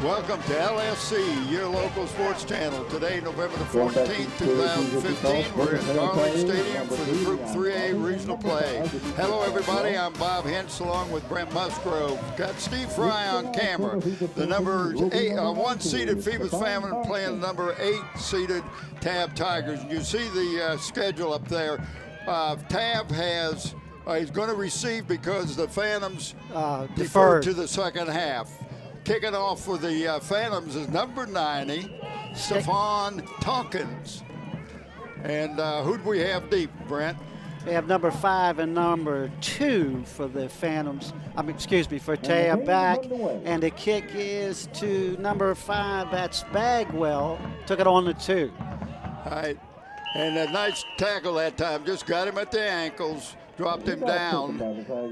Welcome to LSC, your local sports channel. Today, November the 14th, 2015, we're in Garland Stadium for the Group 3A regional play. Hello, everybody. I'm Bob Hintz along with Brent Musgrove. Got Steve Fry on camera. The number 1-seeded Phoebus family playing the number 8-seeded Tabb Tigers. You see the schedule up there. Tabb has he's going to receive because the Phantoms deferred to the second half. Kicking off for the Phantoms is number 90, Stephon Tompkins. And who do we have deep, Brent? We have number 5 and number 2 for the Phantoms. For Tabb back. And the kick is to number 5. That's Bagwell. Took it on the 2. All right. And a nice tackle that time. Just got him at the ankles. Dropped him down,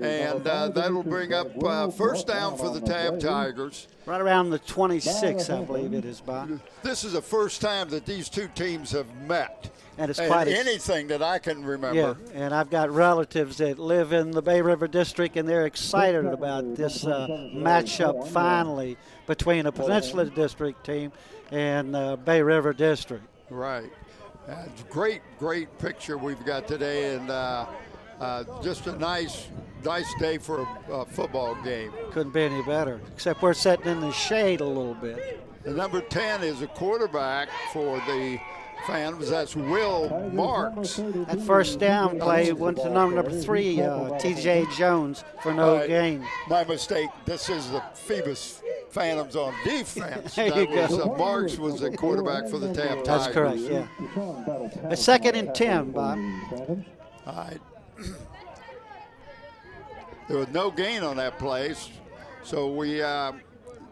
and that'll bring up first down for the Tabb Tigers. Right around the 26, I believe it is, Bob. This is the first time that these two teams have met. And it's quite anything that I can remember. Yeah, and I've got relatives that live in the Bay River District, and they're excited about this matchup finally between a Peninsula District team and Bay River District. Right. Great picture we've got today, and just a nice day for a football game. Couldn't be any better, except we're sitting in the shade a little bit. The number 10 is a quarterback for the Phantoms. That's Will Marks. That first down play went to number 3, T.J. Jones, for no gain. My mistake. This is the Phoebus Phantoms on defense. Marks was the quarterback for the Tabb Tigers. That's correct, yeah. A 2nd and 10, Bob. All right. There was no gain on that place, so we're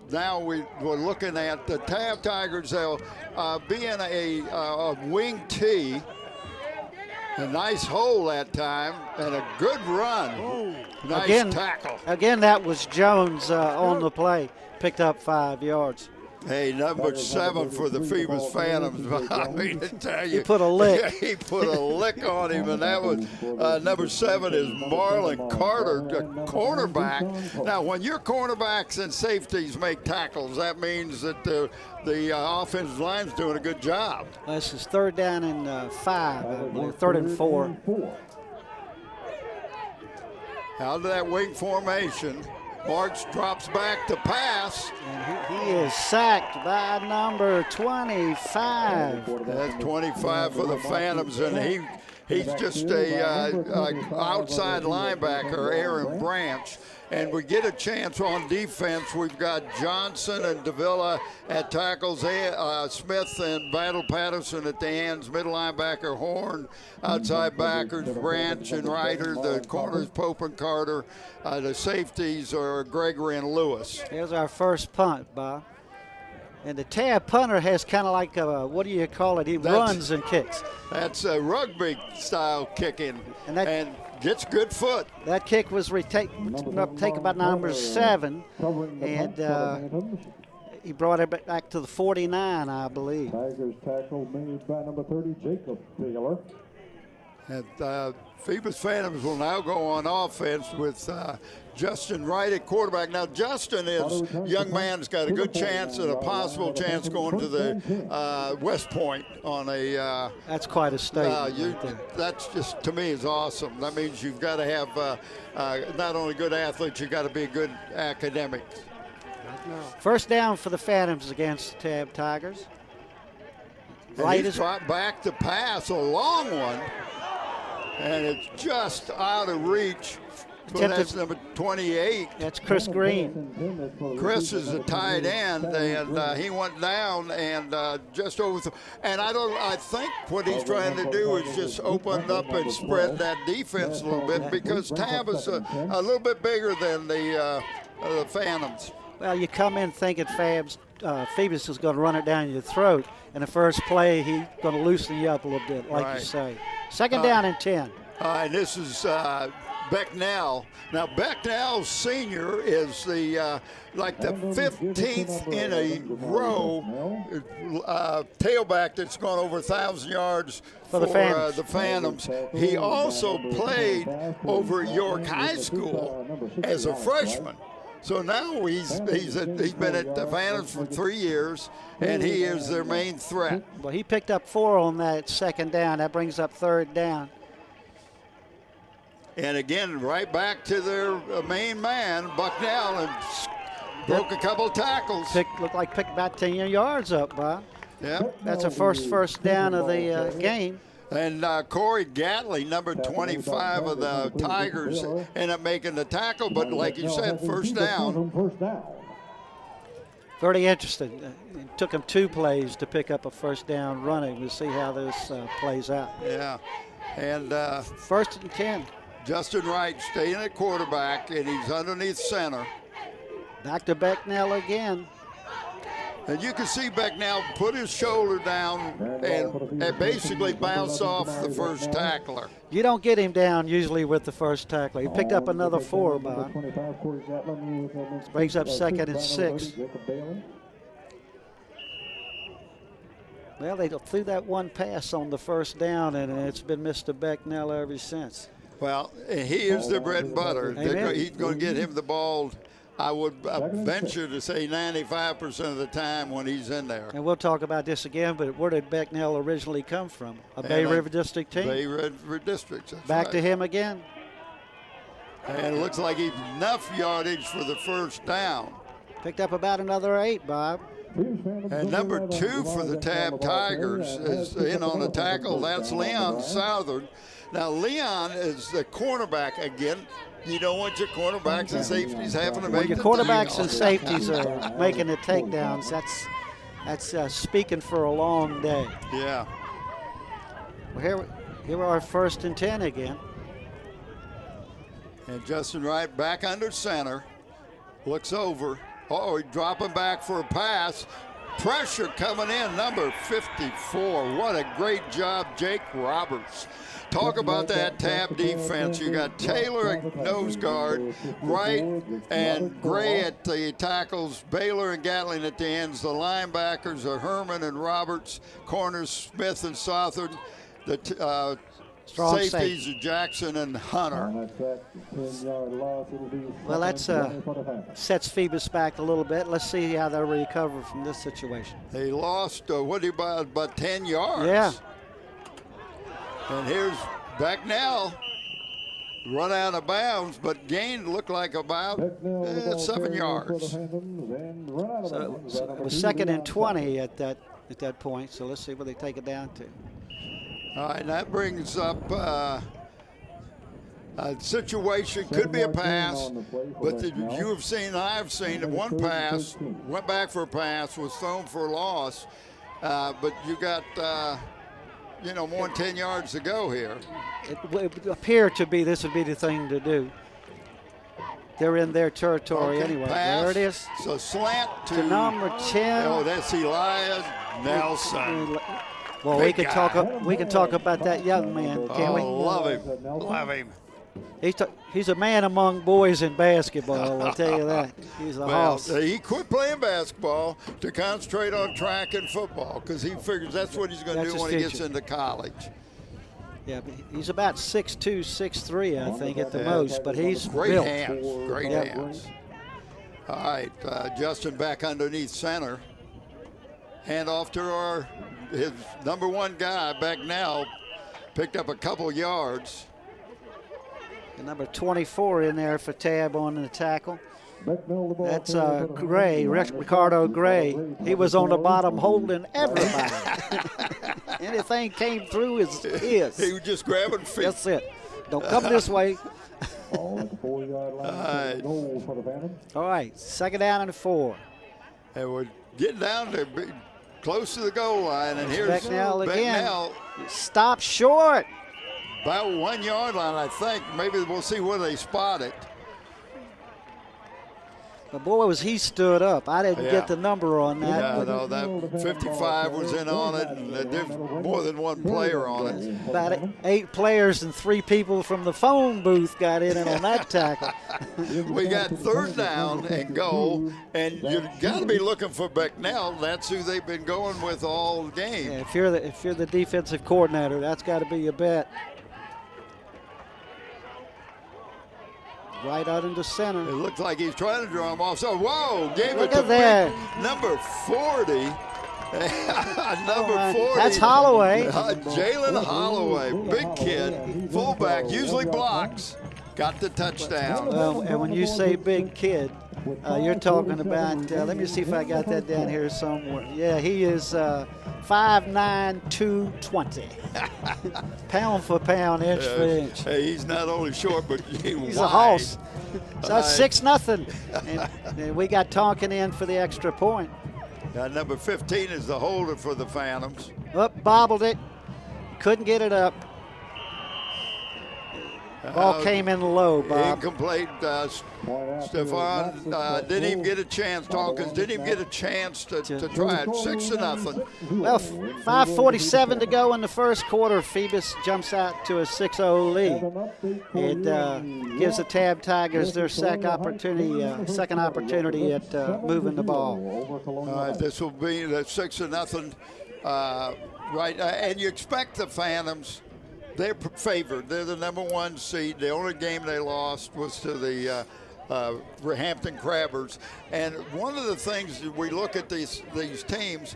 looking at the Tabb Tigers. They'll be in a wing tee. A nice hole that time and a good run. Ooh. Nice tackle. Again, that was Jones on the play. Picked up 5 yards. Hey, number 7 for the Phoebus Phantoms. I mean to tell you. He put a lick. He put a lick on him, and that was number 7 is Marlon Carter, the cornerback. Now, when your cornerbacks and safeties make tackles, that means that the offensive line's doing a good job. This is 3rd down and 5, I believe, 3rd and 4. Out of that wing formation. Marks drops back to pass. And he is sacked by number 25. That's 25 for the Phantoms, and he's just a outside linebacker, Aaron Branch. And we get a chance on defense. We've got Johnson and Davila at tackles, Smith and Battle Patterson at the ends, middle linebacker Horn, outside backers Branch and Ryder, the corners Pope and Carter, the safeties are Gregory and Lewis. Here's our first punt, Bob. And the Tabb punter has kind of like what do you call it? He runs and kicks. That's a rugby-style kicking and gets good foot. That kick was take about number 7, and he brought it back to the 49, I believe. Tigers tackle made by number 30, Jacob Taylor. And Phoebus Phantoms will now go on offense with Justin Wright at quarterback. Now, Justin is young man's got a good chance and a possible chance going to the West Point on a. That's quite a statement. That's just, to me, is awesome. That means you've got to have not only good athletes, you've got to be good academics. First down for the Phantoms against the Tabb Tigers. Right, he's dropped back to pass, a long one. And it's just out of reach. But that's number 28. That's Chris Green. Chris is a tight end, and he went down and just over. And I think what he's trying to do is just open up and spread that defense a little bit because Tabb is a little bit bigger than the Phantoms. Well, you come in thinking Phoebus is going to run it down your throat. And the first play, he's going to loosen you up a little bit, like you say. 2nd down and 10. And this is Becknell. Now, Becknell Sr. is the 15th in a row tailback that's gone over 1,000 yards for the Phantoms. He also played over at York High School as a freshman. So now he's been at the Phantoms for 3 years, and he is their main threat. Well, he picked up 4 on that second down. That brings up third down. And again, right back to their main man, Bucknell, and broke a couple of tackles. Looked like picked about 10 yards up, Bob. Yep. That's a first down of the game. And Corey Gatley, number 25 of the Tigers, ended up making the tackle, but like you said, first down. Very interesting. It took him 2 plays to pick up a first down running. We'll see how this plays out. Yeah. And first and 10. Justin Wright staying at quarterback, and he's underneath center. Back to Becknell again. And you can see Becknell put his shoulder down and basically bounce off the first tackler. You don't get him down usually with the first tackler. He picked up another 4, Bob. Brings up second and 6. Well, they threw that one pass on the first down, and it's been Mr. Becknell ever since. Well, he is their bread and butter. He's going to get him the ball, I would venture to say 95% of the time when he's in there. And we'll talk about this again, but where did Becknell originally come from? A Bay River District team? Bay River District, that's Back right. to him again. And it looks like he's enough yardage for the first down. Picked up about another 8, Bob. And number 2 for the Tabb Tigers is in on the tackle. That's Leon Southern. Now, Leon is the cornerback again. You don't want your cornerbacks and safeties having to make your quarterbacks and safeties are making the takedowns. That's speaking for a long day. Yeah. Well, here are our first and 10 again. And Justin Wright back under center. Looks over. Oh, he's dropping back for a pass. Pressure coming in, number 54. What a great job, Jake Roberts. Talk about that Tabb defense. You got Taylor at nose guard, Wright and Gray at the tackles, Baylor and Gatling at the ends. The linebackers are Herman and Roberts, corners Smith and Southern. The safeties are Jackson and Hunter. Well, that sets Phoebus back a little bit. Let's see how they recover from this situation. They lost, about 10 yards. Yeah. And here's Becknell run out of bounds, but gained looked like about 7 yards. So it was second and 20 at that point. So let's see what they take it down to. All right, that brings up a situation, could be a pass, but you have seen, I've seen that one pass, went back for a pass, was thrown for a loss, but you got, more than 10 yards to go here. It would appear to be this would be the thing to do. They're in their territory anyway. Pass. There it is. So slant to number 10. Oh, that's Elias Nelson. Well, we can talk about that young man, can't we? Love him. He's a man among boys in basketball, I'll tell you that. He's a hoss. He quit playing basketball to concentrate on track and football because he figures that's what he's going to do when he gets into college. Yeah, but he's about 6'2", 6'3", I think, at the most, but he's great built. hands. Great hands. All right, Justin back underneath center. Hand off to his number 1 guy, Becknell, picked up a couple yards. And number 24 in there for Tabb on the tackle. That's Gray, Ricardo Gray. He was on the bottom holding everybody. Anything came through is his. He was just grabbing feet. That's it. Don't come this way. All right, second down and 4. And we're getting down to close to the goal line, and here's Becknell again. Stop short. About 1 yard line, I think. Maybe we'll see where they spot it. But boy, was he stood up. I didn't get the number on that. Yeah, no, that 55 was in on it, and there's more than one player on it. About 8 players and 3 people from the phone booth got in on that tackle. We got third down and goal, and you've got to be looking for Becknell. That's who they've been going with all game. Yeah, if you're the defensive coordinator, that's got to be your bet. right out into It center. looks like he's trying to draw him off. So, whoa, gave Look it to at that. number 40. Number 40. That's Holloway. Jalen Holloway, big kid, fullback, usually blocks, got the touchdown. Well, and when you say big kid, you're talking about, let me see if I got that down here somewhere. Yeah, he is 5'9", 220. Pound for pound, inch for inch. Hey, he's not only short, but He's a hoss. So that's 6-0. And we got Tonkin in for the extra point. Number 15 is the holder for the Phantoms. Up, bobbled it. Couldn't get it up. Ball came in low, Bob. Incomplete. Stefan didn't even get a chance. Tonkins didn't even get a chance to try it. 6-0. Well, 5:47 to go in the first quarter. Phoebus jumps out to a 6-0 lead. It gives the Tabb Tigers their second opportunity at moving the ball. This will be the 6-0. Right, and you expect the Phantoms. They're favored. They're the number 1 seed. The only game they lost was to the Hampton Crabbers. And one of the things that we look at these teams,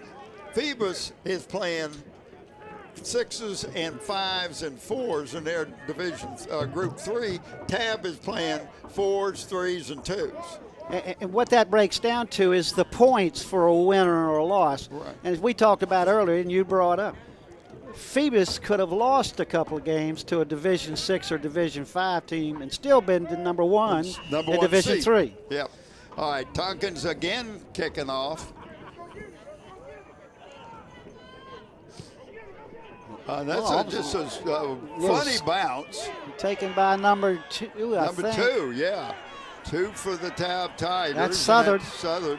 Phoebus is playing 6s and 5s and 4s in their division group 3. Tabb is playing 4s, 3s, and 2s. And what that breaks down to is the points for a winner or a loss. Right. And as we talked about earlier, and you brought up, Phoebus could have lost a couple of games to a Division 6 or Division 5 team and still been the number 1 in Division 3. Yep. All right, Tonkins again kicking off. That's just a funny bounce. Taken by number 2, I think. Number 2, yeah. 2 for the Tabb Tigers. That's Southern. Southern.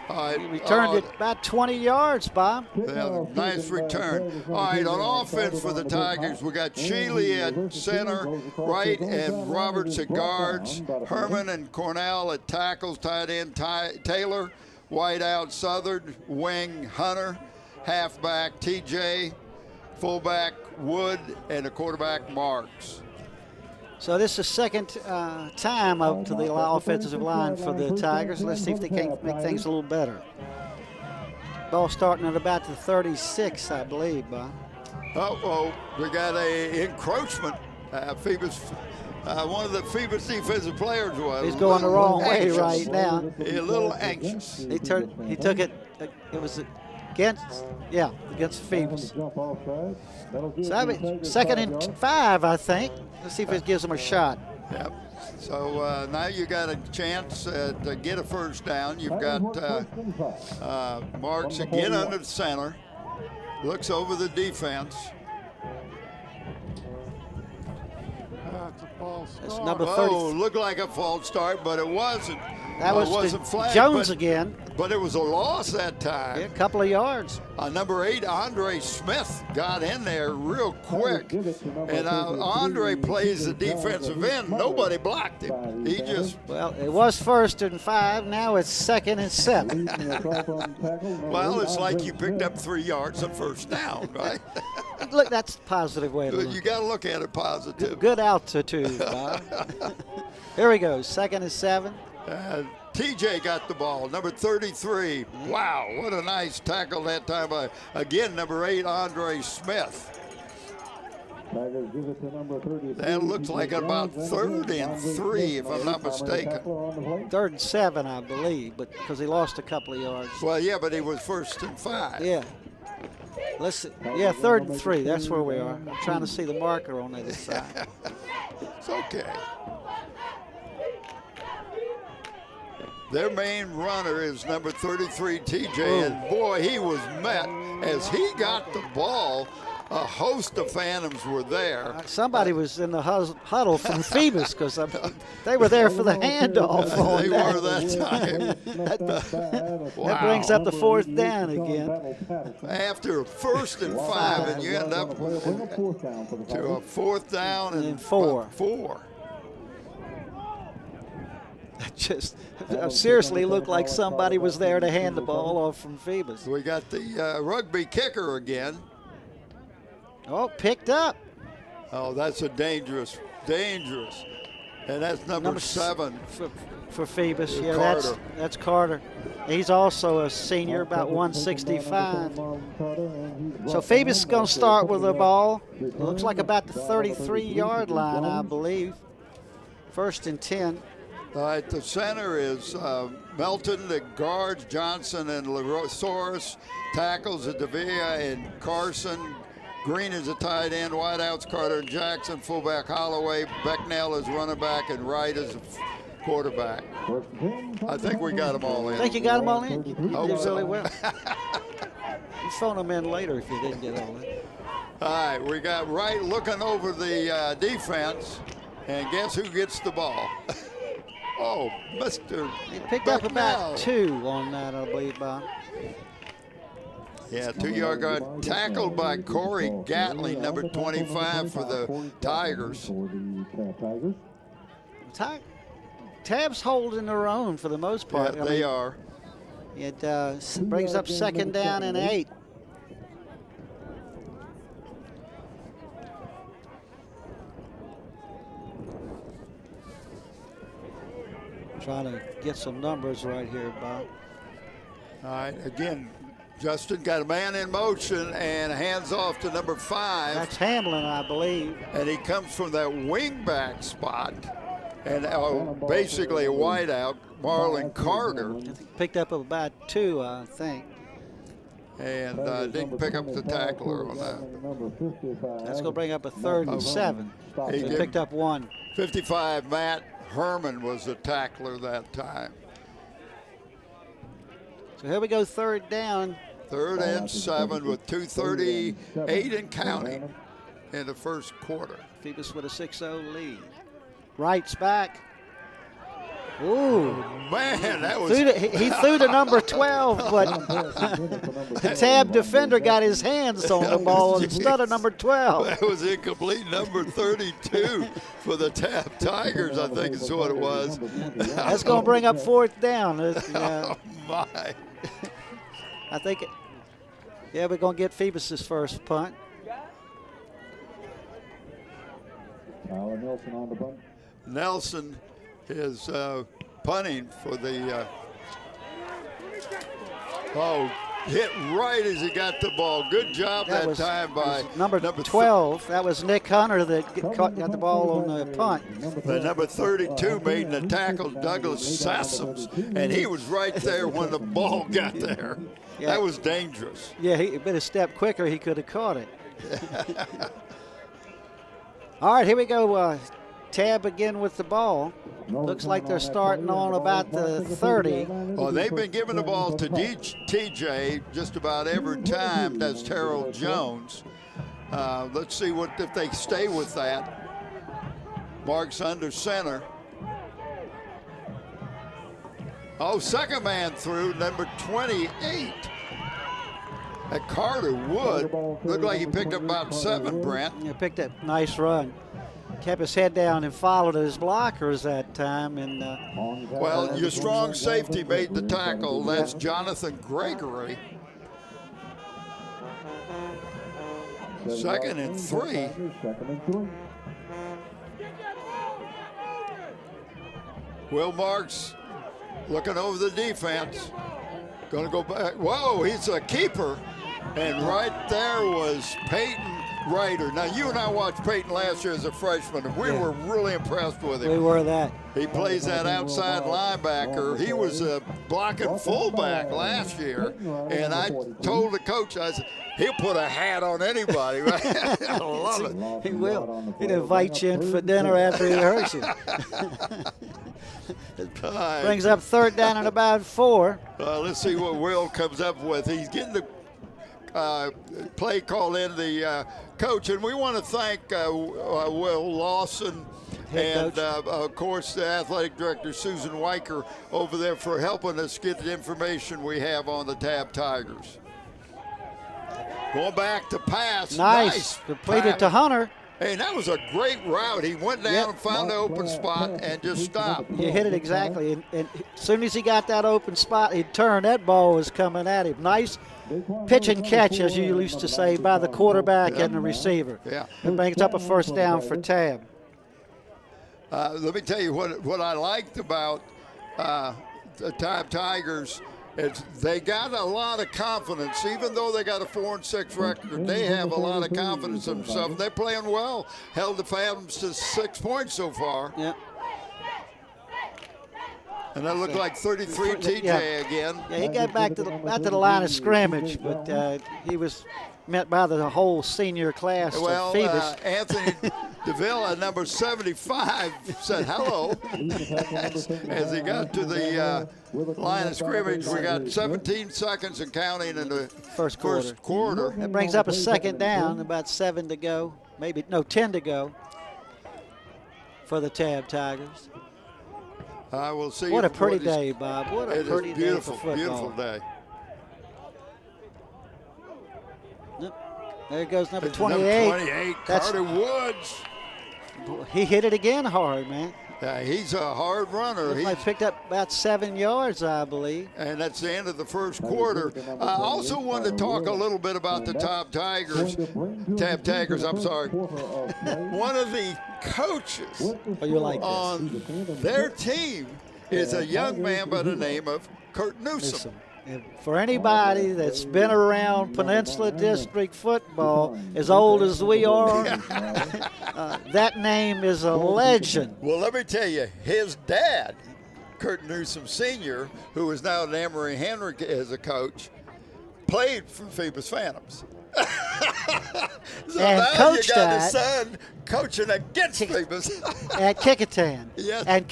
He returned it about 20 yards, Bob. Yeah, nice return. All right, on offense for the Tigers, we got Sheely at center, right, and Roberts at guards. Herman and Cornell at tackles, tight end Taylor, wide out Southern, wing Hunter, halfback TJ, fullback Wood, and the quarterback Marks. So this is the second time up to the offensive line for the Tigers. Let's see if they can make things a little better. Ball starting at about the 36, I believe, Bob. Uh-oh, we got a encroachment. Phoebus, one of the Phoebus defensive players was. He's going the wrong way anxious. right now. A little anxious. He took it. It was against Phoebus. So second and 5, I think. Let's see if it gives them a shot. Yep. So now you got a chance to get a first down. You've got Marks again under the center. Looks over the defense. It's number 30. Oh, looked like a false start, but it wasn't. That was wasn't flagged, Jones again. But it was a loss that time. Yeah, a couple of yards. Number 8, Andre Smith, got in there real quick. And Andre plays the defensive end. Nobody blocked him. He just... Well, it was 1st and 5. Now it's 2nd and 7. Well, it's like you picked up 3 yards of first down, right? Look, that's a positive way to look. You got to look at it positive. Good altitude, Bob. Here we go, 2nd and 7. TJ got the ball, number 33. Wow, what a nice tackle that time by, again, number 8, Andre Smith. That looks like about 3rd and 3, if I'm not mistaken. 3rd and 7, I believe, but because he lost a couple of yards. Well, yeah, but he was 1st and 5. Yeah. Let's see. Yeah, 3rd and 3. That's where we are. I'm trying to see the marker on the other side. It's okay. Their main runner is number 33, TJ, and boy, he was met as he got the ball. A host of Phantoms were there. Somebody was in the huddle from Phoebus because they were there for the handoff. They were that time. That brings up the 4th down again. After a 1st and 5, and you end up to a 4th down and 4. 4. Just seriously looked like somebody was there to hand the ball off from Phoebus. We got the rugby kicker again. Oh, picked up. Oh, that's a dangerous. And that's number 7. For Phoebus. Yeah, Carter. that's Carter. He's also a senior, about 165. So Phoebus is going to start with the ball. It looks like about the 33-yard line, I believe. 1st and 10. All right, the center is Melton, the guards, Johnson and Larosaurus, tackles at Davia and Carson. Green is a tight end, wideouts Carter and Jackson, fullback Holloway, Becknell is running back, and Wright is a quarterback. I think we got them all in. Think you got them all in? You did so. really well. You phone them in later if you didn't get all in. All right, we got Wright looking over the defense, and guess who gets the ball? Oh, Mr. He picked up about 2 on that, I believe, Bob. Yeah, 2-yard guard, tackled by Corey Gatling, number 25 for the Tigers. Tabb's holding their own for the most part. Yeah, they are. It brings up 2nd down and 8. Trying to get some numbers right here, Bob. All right, again, Justin got a man in motion and hands off to number 5. That's Hamlin, I believe. And he comes from that wingback spot. And basically a wideout, Marlon Carter. Picked up about 2, I think. And didn't pick up the tackler on that. That's going to bring up a 3rd and 7. He He picked up 1. 55, Matt Herman was the tackler that time. So here we go, 3rd down. 3rd and 7 with 2:38 and counting in the first quarter. Phoebus with a 6-0 lead. Wright's back. Ooh. Man, that was... He threw to number 12, but the Tabb defender got his hands on the ball instead of number 12. That was incomplete, number 32 for the Tabb Tigers, I think is what it was. That's going to bring up 4th down. Oh, my. I think, we're going to get Phoebus's first punt. Nelson on the punt. Nelson is punting for the hit right as he got the ball. Good job that time by number 12. That was Nick Hunter that got the ball on the punt. The number 32 made the tackle, Douglas Sassums, and he was right there when the ball got there. Yeah. That was dangerous. Yeah, he been a step quicker, he could have caught it. All right, here we go. Tabb again with the ball. Looks like they're starting on about the 30. Well, they've been giving the ball to TJ just about every time. That's Terrell Jones. Let's see if they stay with that. Marks under center. Oh, second man through, number 28. At Carter Wood. Looked like he picked up about 7, Brent. Yeah, picked up nice run. Kept his head down and followed his blockers that time. And well, your strong safety made the tackle. That's Jonathan Gregory. 2nd and 3. Will Marks looking over the defense. Going to go back. Whoa, he's a keeper. And right there was Peyton Ryder. Now, you and I watched Peyton last year as a freshman, and we were really impressed with him. We were that. He plays that outside linebacker. He was a blocking fullback last year, and I told the coach, I said, he'll put a hat on anybody. I love it. He will. He'd invite you in for dinner after he hurts you. Brings up 3rd down and about 4. Let's see what Will comes up with. He's getting the play call in the coach, and we want to thank Will Lawson and of course the athletic director Susan Weicker over there for helping us get the information we have on the Tabb Tigers. Going back to pass. Nice. Completed to Hunter. Hey, that was a great route. He went down and found the open spot and just stopped. You hit it exactly. And as soon as he got that open spot, he turned. That ball was coming at him. Nice pitch and catch, as you used to say, by the quarterback and the receiver. Yeah. It brings up a 1st down for Tabb. Let me tell you what I liked about the Tabb Tigers. They got a lot of confidence, even though they got a 4-6 record. They have a lot of confidence in themselves. They're playing well. Held the Phantoms to 6 points so far. Yeah. And that looked like 33 TJ again. Yeah, he got back to the line of scrimmage, but he was met by the whole senior class of Phoebus. Anthony Davila, number 75, said hello as he got to the line of scrimmage. We got 17 seconds and counting in the first quarter. That brings up a second down, about 7 to go, 10 to go for the Tabb Tigers. I will see. What a pretty day, Bob. What a pretty day for football. Beautiful day. There goes number 28. Number 28, Carter Woods. He hit it again hard, man. Yeah, he's a hard runner. He picked up about 7 yards, I believe. And that's the end of the first quarter. I also wanted to talk a little bit about the Tabb Tigers. I'm sorry. One of the coaches on their team is a young man by the name of Kurt Newsom. And for anybody that's been around Peninsula District football as old as we are, that name is a legend. Well, let me tell you, his dad, Kurt Newsom Sr., who is now at Emory Henry as a coach, played for Phoebus Phantoms. So and now coached you got his son coaching against Phoebus. At Kickoff. Yes. And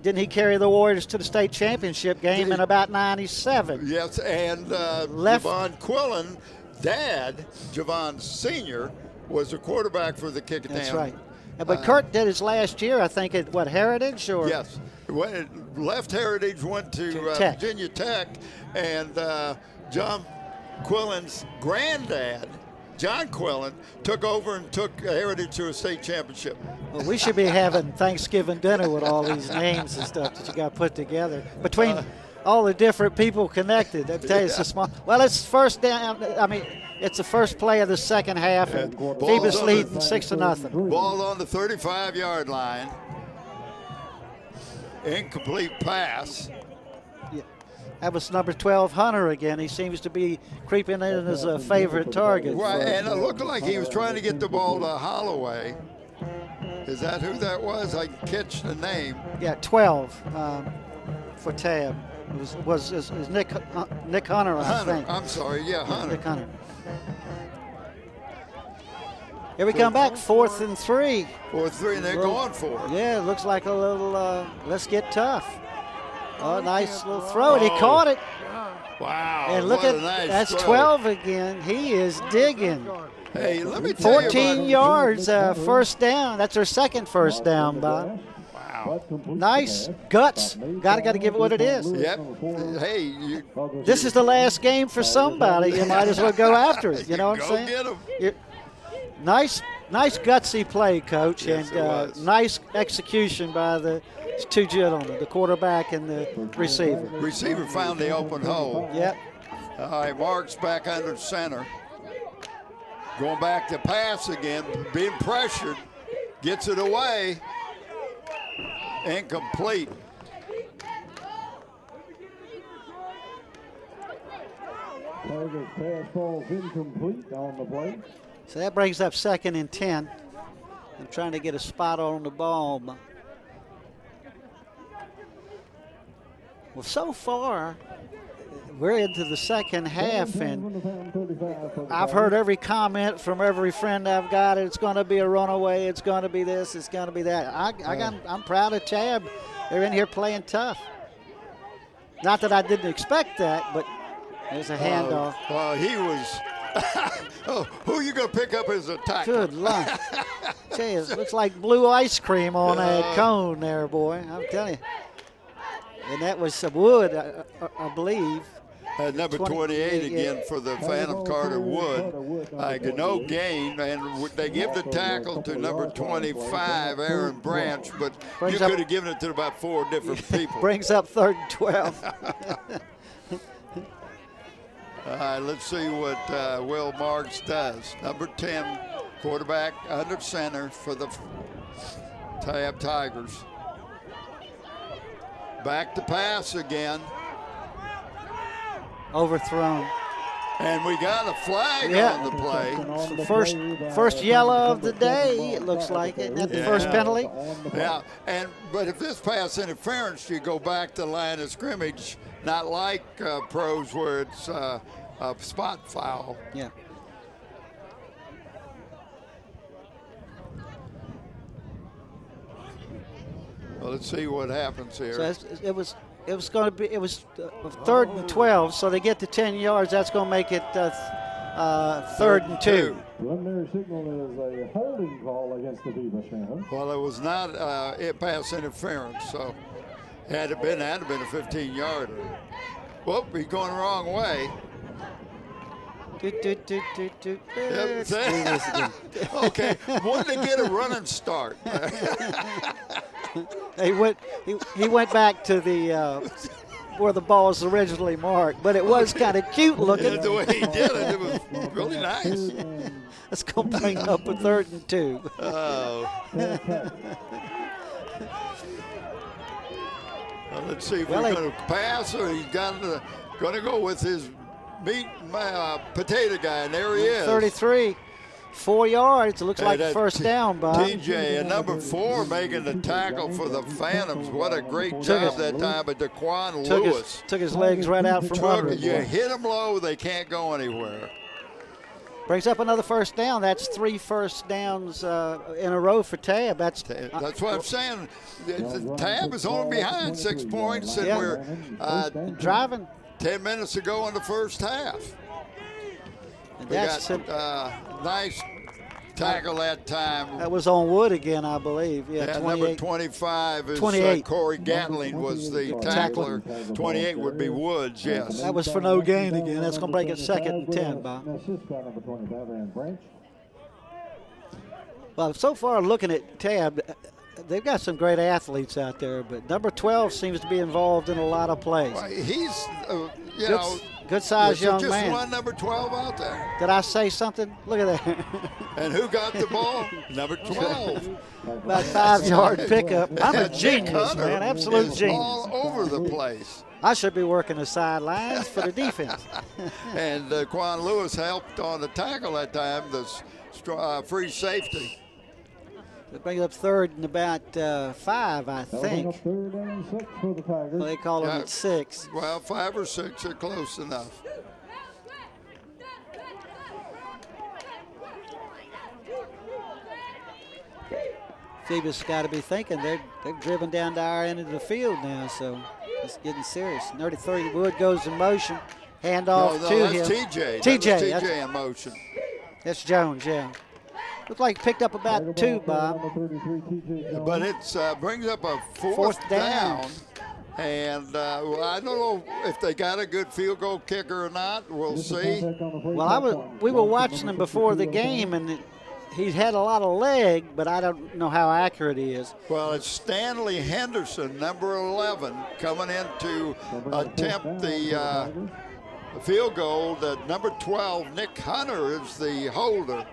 didn't he carry the Warriors to the state championship game in about 97? Yes, and Javon Quillen, dad, Javon Sr., was the quarterback for the Kickoff. That's right. But Kurt did his last year, I think, at Heritage? Or? Yes. Left Heritage, went to Virginia Tech, and John Quillen's granddad, John Quillen, took over and took Heritage to a state championship. Well, we should be having Thanksgiving dinner with all these names and stuff that you got put together. Between all the different people connected, I tell you, it's a small. Well, it's first down. I mean, it's the first play of the second half, and Phoebus leading 6-0. Ball on the 35-yard line. Incomplete pass. That was number 12, Hunter, again. He seems to be creeping in as a favorite target. Right, and it looked like he was trying to get the ball to Holloway. Is that who that was? I catch the name. Yeah, 12 for Tabb. It was Nick Hunter, I think. I'm sorry, yeah, Hunter. Nick Hunter. Here we come back, 4th and 3. 4th 3, and they're going for it. Yeah, it looks like a little, let's get tough. Oh, nice little throw, and he caught it. Wow, and look at that's throw. 12 again. He is digging. Hey, let me tell 14 yards, first down. That's their second first down, Bob. Wow. Nice guts. Got to give it what it is. Yep. Hey, this is the last game for somebody. You might as well go after it. You know what I'm saying? Go get them. Nice gutsy play, Coach, yes, and nice execution by the two gentlemen, the quarterback and the receiver. Receiver found the open hole. Yep. All right, Marks back under center. Going back to pass again, being pressured, gets it away. Incomplete. Pass falls incomplete on the play. So that brings up 2nd and 10. I'm trying to get a spot on the ball. Well, so far, we're into the second half, and I've heard every comment from every friend I've got. It's going to be a runaway. It's going to be this. It's going to be that. I'm proud of Tabb. They're in here playing tough. Not that I didn't expect that, but there's a handoff. Well, he was. Oh, who are you going to pick up as a tackler? Good luck. Gee, it looks like blue ice cream on that cone there, boy. I'm telling you. And that was some wood, I believe. Number 28 again for the Phantom, Carter Wood. No gain, and they give the tackle to number 25, Aaron Branch, but you could have given it to about 4 different people. Brings up 3rd and 12. All right, let's see what Will Marks does. Number 10, quarterback under center for the Tabb Tigers. Back to pass again. Overthrown. And we got a flag Yeah. on the play. First yellow of the day, it looks like. Isn't that the first penalty? Yeah, but if this pass interference, you go back to line of scrimmage, not like pros where it's a spot foul. Yeah. Well, let's see what happens here. So it was going to be 3rd and 12, so they get to 10 yards. That's going to make it 3rd and 2. Preliminary signal is a holding call against the Phoebus Phantoms. Well, it was not pass interference, so had it been, that had been a 15-yarder. Whoop, he's going the wrong way. Let's do Yep. this again. Okay, wanted to get a running start. He went back to the where the ball was originally marked, but it was kind of cute looking. Yeah, the way he did it was really nice. Let's go bring up a 3rd and 2. Oh. Well, let's see if we're going to pass or he's going to go with his meat potato guy, and there he is. 33, 4 yards. It looks like a first down, Bob. TJ, and number 4 making the tackle for the Phantoms. What a great job that time by Daquan Lewis. Took his legs right out from under him. You hit them low, they can't go anywhere. Brings up another first down. That's 3 first downs in a row for Tabb. That's what I'm saying. Tabb is only behind 6 points, and we're driving. 10 minutes ago in the first half. And we got nice tackle that time. That was on wood again, I believe. Yeah, number 25 is 28. Corey Gatling was the tackler. 28 would be Woods, yes. That was for no gain again. That's going to break it 2nd and 10, Bob. Well, so far looking at Tabb, they've got some great athletes out there, but number 12 seems to be involved in a lot of plays. Well, he's, good-sized young just man. Just one number 12 out there. Did I say something? Look at that. And who got the ball? Number 12. About 5-yard pickup. I'm a genius, man. Absolute genius. All over the place. I should be working the sidelines for the defense. And Quan Lewis helped on the tackle that time, the free safety. It brings up 3rd and about 5, I think. 3rd and 6 for the Tigers. Well, they call them at 6. Well, 5 or 6 are close enough. Phoebus got to be thinking they've driven down to our end of the field now, so it's getting serious. 33 Wood goes in motion. Handoff to that's him. TJ. TJ in motion. That's Jones, yeah. Looks like he picked up about 2, Bob. But it brings up a fourth down. And I don't know if they got a good field goal kicker or not. We'll see. Well, we were watching him before the game, and he's had a lot of leg, but I don't know how accurate he is. Well, it's Stanley Henderson, number 11, coming in to attempt the field goal. That number 12, Nick Hunter, is the holder.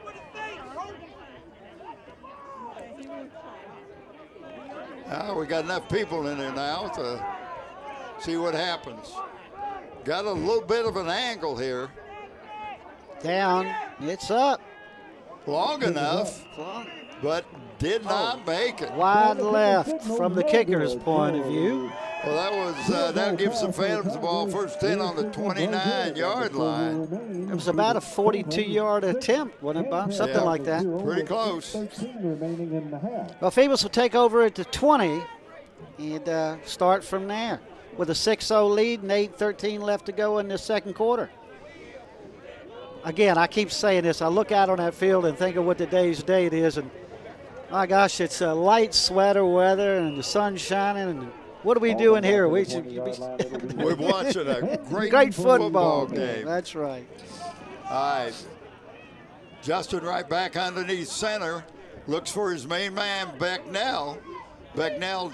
We got enough people in there now to see what happens. Got a little bit of an angle here. Down, it's up. Long enough, but did not make it. Wide left from the kicker's point of view. Well, that gives the Phantoms the ball first 10 on the 29-yard line. It was about a 42-yard attempt, wasn't it, Bob? Something like that. Pretty close. Well, Phoebus will take over at the 20 and start from there with a 6-0 lead and 8:13 left to go in the second quarter. Again, I keep saying this. I look out on that field and think of what today's date is, and my gosh, it's a light sweater weather and the sun's shining. And what are we doing here? We're watching a great football game. That's right. All right. Justin right back underneath center. Looks for his main man, Becknell. Becknell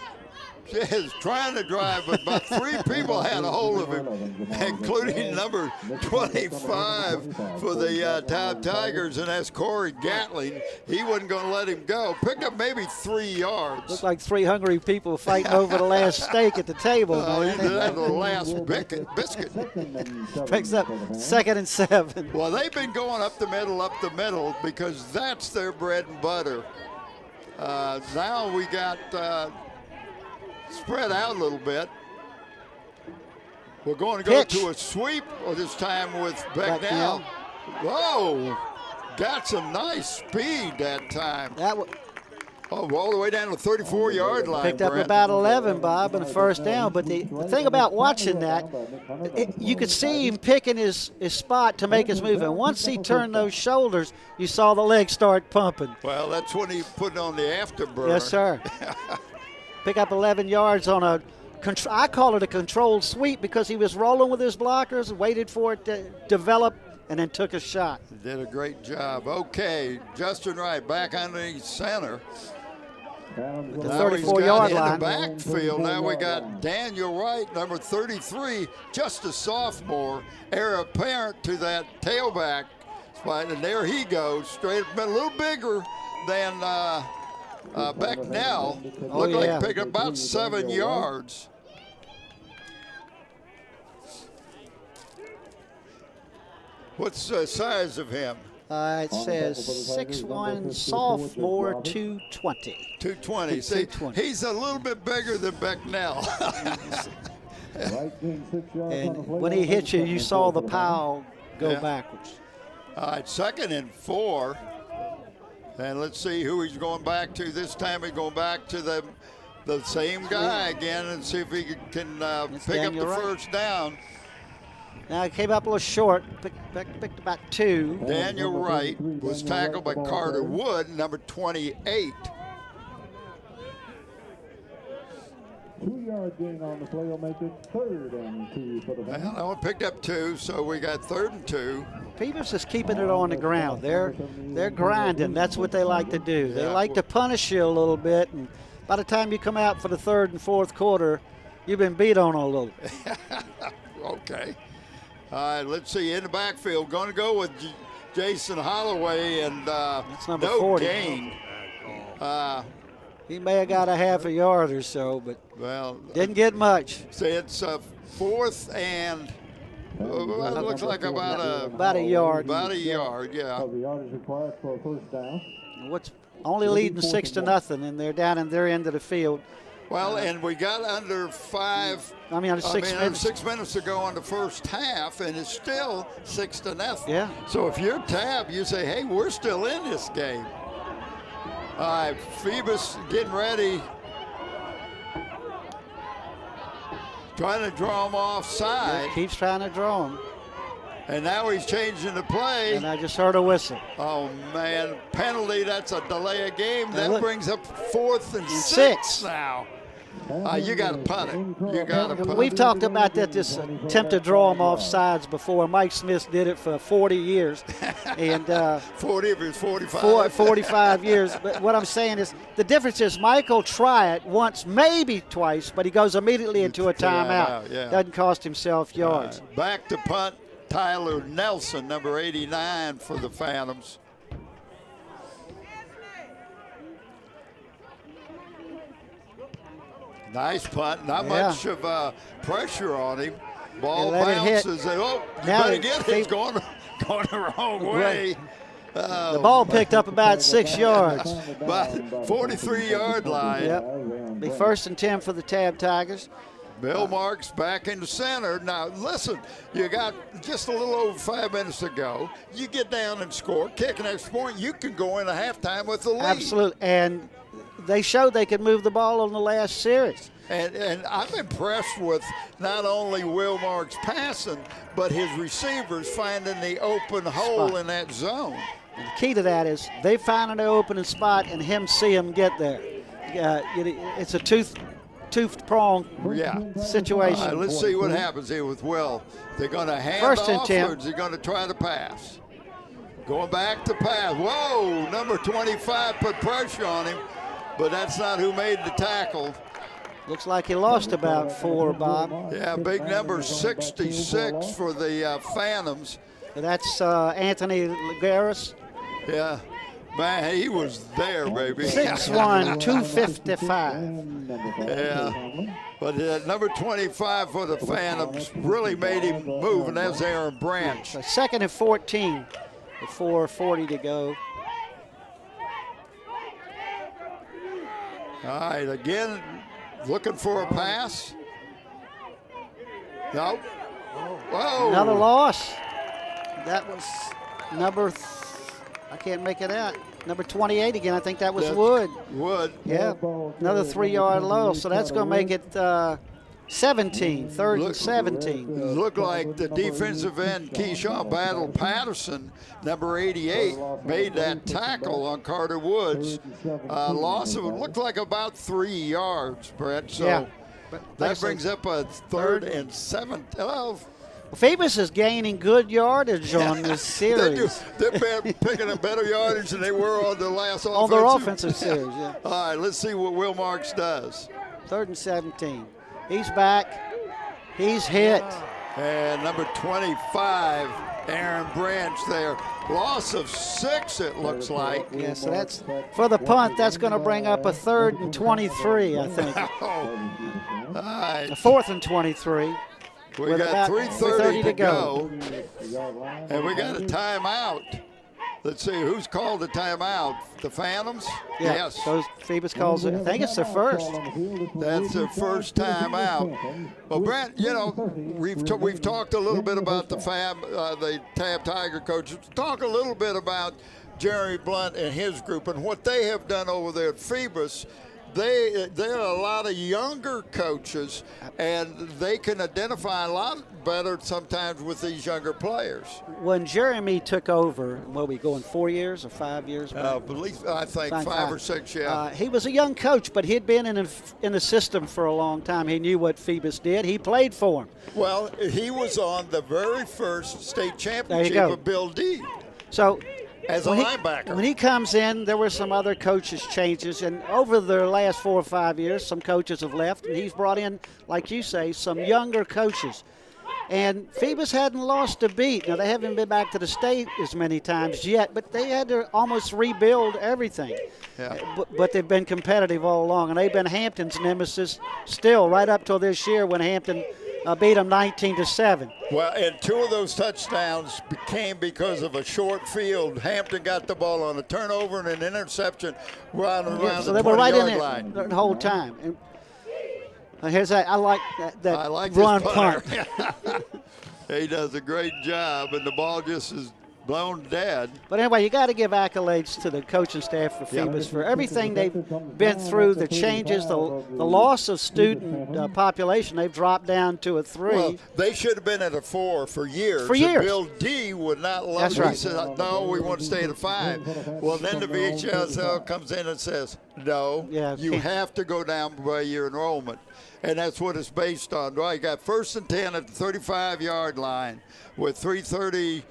is trying to drive, but about 3 people had a hold of him, including number 25 for the Tabb Tigers, and that's Corey Gatling. He wasn't going to let him go. Picked up maybe 3 yards. Looked like 3 hungry people fighting over the last steak at the table, man. That's the last biscuit. Picks up 2nd and 7. Well, they've been going up the middle, because that's their bread and butter. Now we got spread out a little bit. We're going to go to a sweep this time with Becknell. Whoa, got some nice speed that time. All the way down to the 34-yard line. Picked up about 11, Bob, in the first down. But the thing about watching that, you could see him picking his spot to make his move. And once he turned those shoulders, you saw the legs start pumping. Well, that's when he put on the afterburner. Yes, sir. Pick up 11 yards on I call it a controlled sweep, because he was rolling with his blockers, waited for it to develop, and then took a shot. Did a great job. Okay, Justin Wright back underneath center. The 34-yard line. In the backfield, now we got Daniel Wright, number 33, just a sophomore, heir apparent to that tailback spot. And there he goes, straight up, a little bigger than Becknell. Looked like he picked up about 7 yards. What's the size of him? It says 6'1", sophomore, 220. 220. See, 220. he's a little bit bigger than Becknell. And when he hit you, you saw the pile go backwards. All right, 2nd and 4. And let's see who he's going back to this time. He's going back to the same guy again, and see if he can pick up the first down. Now it came up a little short, picked about 2. Daniel Wright was tackled by Carter Wood, number 28. 2-yard gain on the play will make it 3rd and 2 for the Phoenix. Well, I picked up 2, so we got 3rd and 2. Phoebus is keeping it on the ground. They're grinding. That's what they like to do. They like to punish you a little bit, and by the time you come out for the 3rd and 4th quarter, you've been beat on a little. Okay. All right, let's see. In the backfield, going to go with Jason Holloway, and that's number no 40. gain. He may have got a half a yard or so, but didn't get much. See, it's 4th and it looks like about a yard. About a yard, yeah. The yard is required for a first down. What's only leading 6-0, and they're down in their end of the field. Well, and we got under 6 minutes to go on the first half, and it's still 6-0. Yeah. So if you're Tabb, you say, hey, we're still in this game. All right, Phoebus getting ready. Trying to draw him offside. Keeps trying to draw him. And now he's changing the play. And I just heard a whistle. Oh, man. Penalty, that's a delay of game. That brings up 4th and 6 now. You got to punt it. You got to punt it. We've talked about this attempt to draw him off sides before. Mike Smith did it for 40 years. And 40 of his 45. 45 years. But what I'm saying is the difference is Mike will try it once, maybe twice, but he goes immediately into a timeout. Doesn't cost himself yards. Back to punt, Tyler Nelson, number 89 for the Phantoms. Nice punt. Not much of pressure on him. Ball bounces. And, better get it. It's going the wrong way. The ball picked up about 6 yards. About 43-yard line. Yep. Be 1st and 10 for the Tabb Tigers. Bill Marks back in the center. Now, listen, you got just a little over 5 minutes to go. You get down and score, kick an extra point, you can go into halftime with the lead. Absolutely. And they showed they could move the ball on the last series. And I'm impressed with not only Will Marks passing, but his receivers finding the open hole in that zone. And the key to that is they find an opening spot and him see him get there. It's a tooth-pronged situation. All right, let's see what happens here with Will. They're going to hand off, or is he going to try to pass? Going back to pass. Whoa, number 25 put pressure on him, but that's not who made the tackle. Looks like he lost about 4, Bob. Yeah, big number 66 for the Phantoms. That's Anthony Lagares. Yeah, man, he was there, baby. 6'1", 255. Yeah, but number 25 for the Phantoms really made him move, and that's Aaron Branch. So 2nd and 14 with 4:40 to go. All right, again, looking for a pass. No. Whoa. Another loss. That was number, I can't make it out. Number 28 again. I think that was Wood. Wood. Yeah, another 3-yard loss. So that's going to make it 17, 3rd and 17. Looked like the defensive end, Keyshawn Battle Patterson, number 88, made that tackle on Carter Woods. Loss of, looked like about 3 yards, Brett. So yeah. that brings up a 3rd and 7. Well, Phoebus is gaining good yardage on this series. They're picking up better yardage than they were on the last on their offensive series, yeah. All right, let's see what Will Marks does. 3rd and 17. He's back. He's hit. And number 25, Aaron Branch there. Loss of 6, it looks like. Yeah, so that's for the punt. That's going to bring up a 3rd and 23, I think. All right. A 4th and 23. We got 3:30 to go. And we got a timeout. Let's see, who's called the timeout? The Phantoms? Yeah, Yes. So Phoebus calls it. I think it's their first. That's their first timeout. Well, Brent, you know, we've talked a little bit about the Tabb Tiger coaches. Talk a little bit about Jeremy Blunt and his group and what they have done over there at Phoebus. There are a lot of younger coaches, and they can identify a lot better sometimes with these younger players. When Jeremy took over, what are we going, 4 years or 5 years? I think 5 or 6, yeah. He was a young coach, but he'd been in the system for a long time. He knew what Phoebus did. He played for him. Well, he was on the very first state championship of Bill D. So as a linebacker. When he comes in, there were some other coaches changes, and over the last 4 or 5 years, some coaches have left, and he's brought in, like you say, some younger coaches. And Phoebus hadn't lost a beat. Now, they haven't been back to the state as many times yet, but they had to almost rebuild everything. Yeah. But they've been competitive all along, and they've been Hampton's nemesis still right up till this year when Hampton beat them 19-7. Well, and 2 of those touchdowns came because of a short field. Hampton got the ball on a turnover and an interception around So the they were right in 20-yard it line. the whole time. And here's that. I like that I like run this punt. He does a great job, and the ball just is blown dead. But anyway, you got to give accolades to the coaching staff for Phoebus for everything they've been through, the changes, the loss of student population. They've dropped down to a 3. Well, they should have been at a 4 for years. For years. Bill D would not love That's it. right. He said, no, we want to stay at a 5. Well, then the VHSL comes in and says, no, you have to go down by your enrollment. And that's what it's based on. Well, you got 1st and 10 at the 35-yard line with 3:30.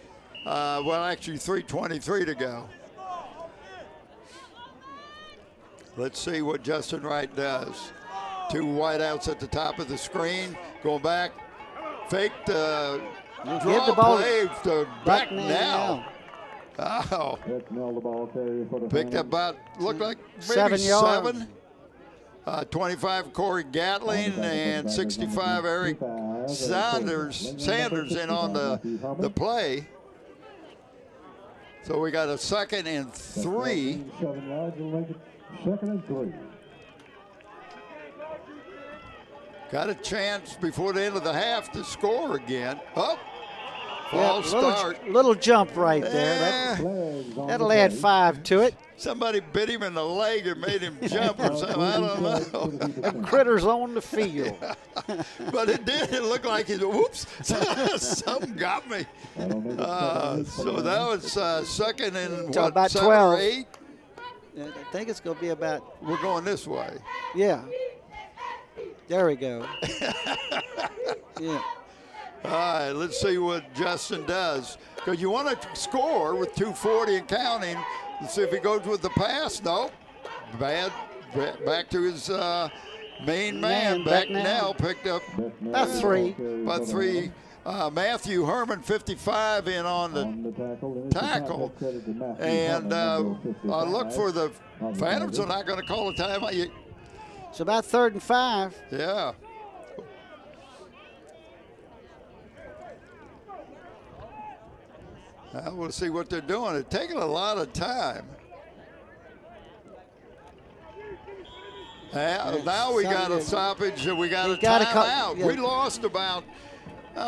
Actually 3:23 to go. Let's see what Justin Wright does. 2 wideouts at the top of the screen. Going back. Fake the draw the ball play to back now. Oh. Picked up about, looked like maybe 7 yards. 7. 25 Corey Gatling and 65 Eric Sanders in on the play. So we got a 2nd and 3. 2nd and 3. Got a chance before the end of the half to score again. Oh, false start. Little jump right there. That'll add 5 to it. Somebody bit him in the leg and made him jump or something. I don't know. Them critters on the field. But it did. It looked like he, whoops, something got me. So that was 2nd and what, about 7 12. or 8? I think it's going to be about. We're going this way. Yeah. There we go. Yeah. All right, let's see what Justin does. Because you want to score with 2:40 and counting. Let's see if he goes with the pass. No. Bad. Back to his Main man, Becknell picked up about 3. about 3. Matthew Herman, 55, in on the tackle. And look for the Phantoms are not going to call a timeout. It's about 3rd and 5. Yeah. We'll see what they're doing. It's taking a lot of time. Now we got a stoppage and we got a timeout. We lost about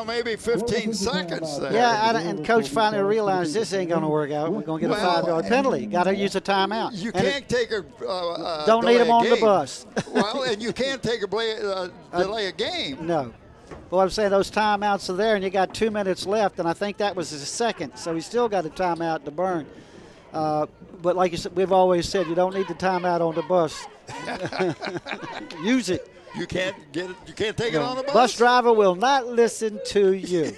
maybe 15 seconds there. Yeah, and Coach finally realized this ain't going to work out. We're going to get a 5-yard penalty. Got to use a timeout. You can't take a don't need them on the bus. Well, and you can't take a delay a game. No. But I'm saying those timeouts are there, and you got 2 minutes left, and I think that was his second. So he still got a timeout to burn. But like you said, we've always said, you don't need the timeout on the bus. Use it. You can't get it. You can't take it on the bus. Bus driver will not listen to you.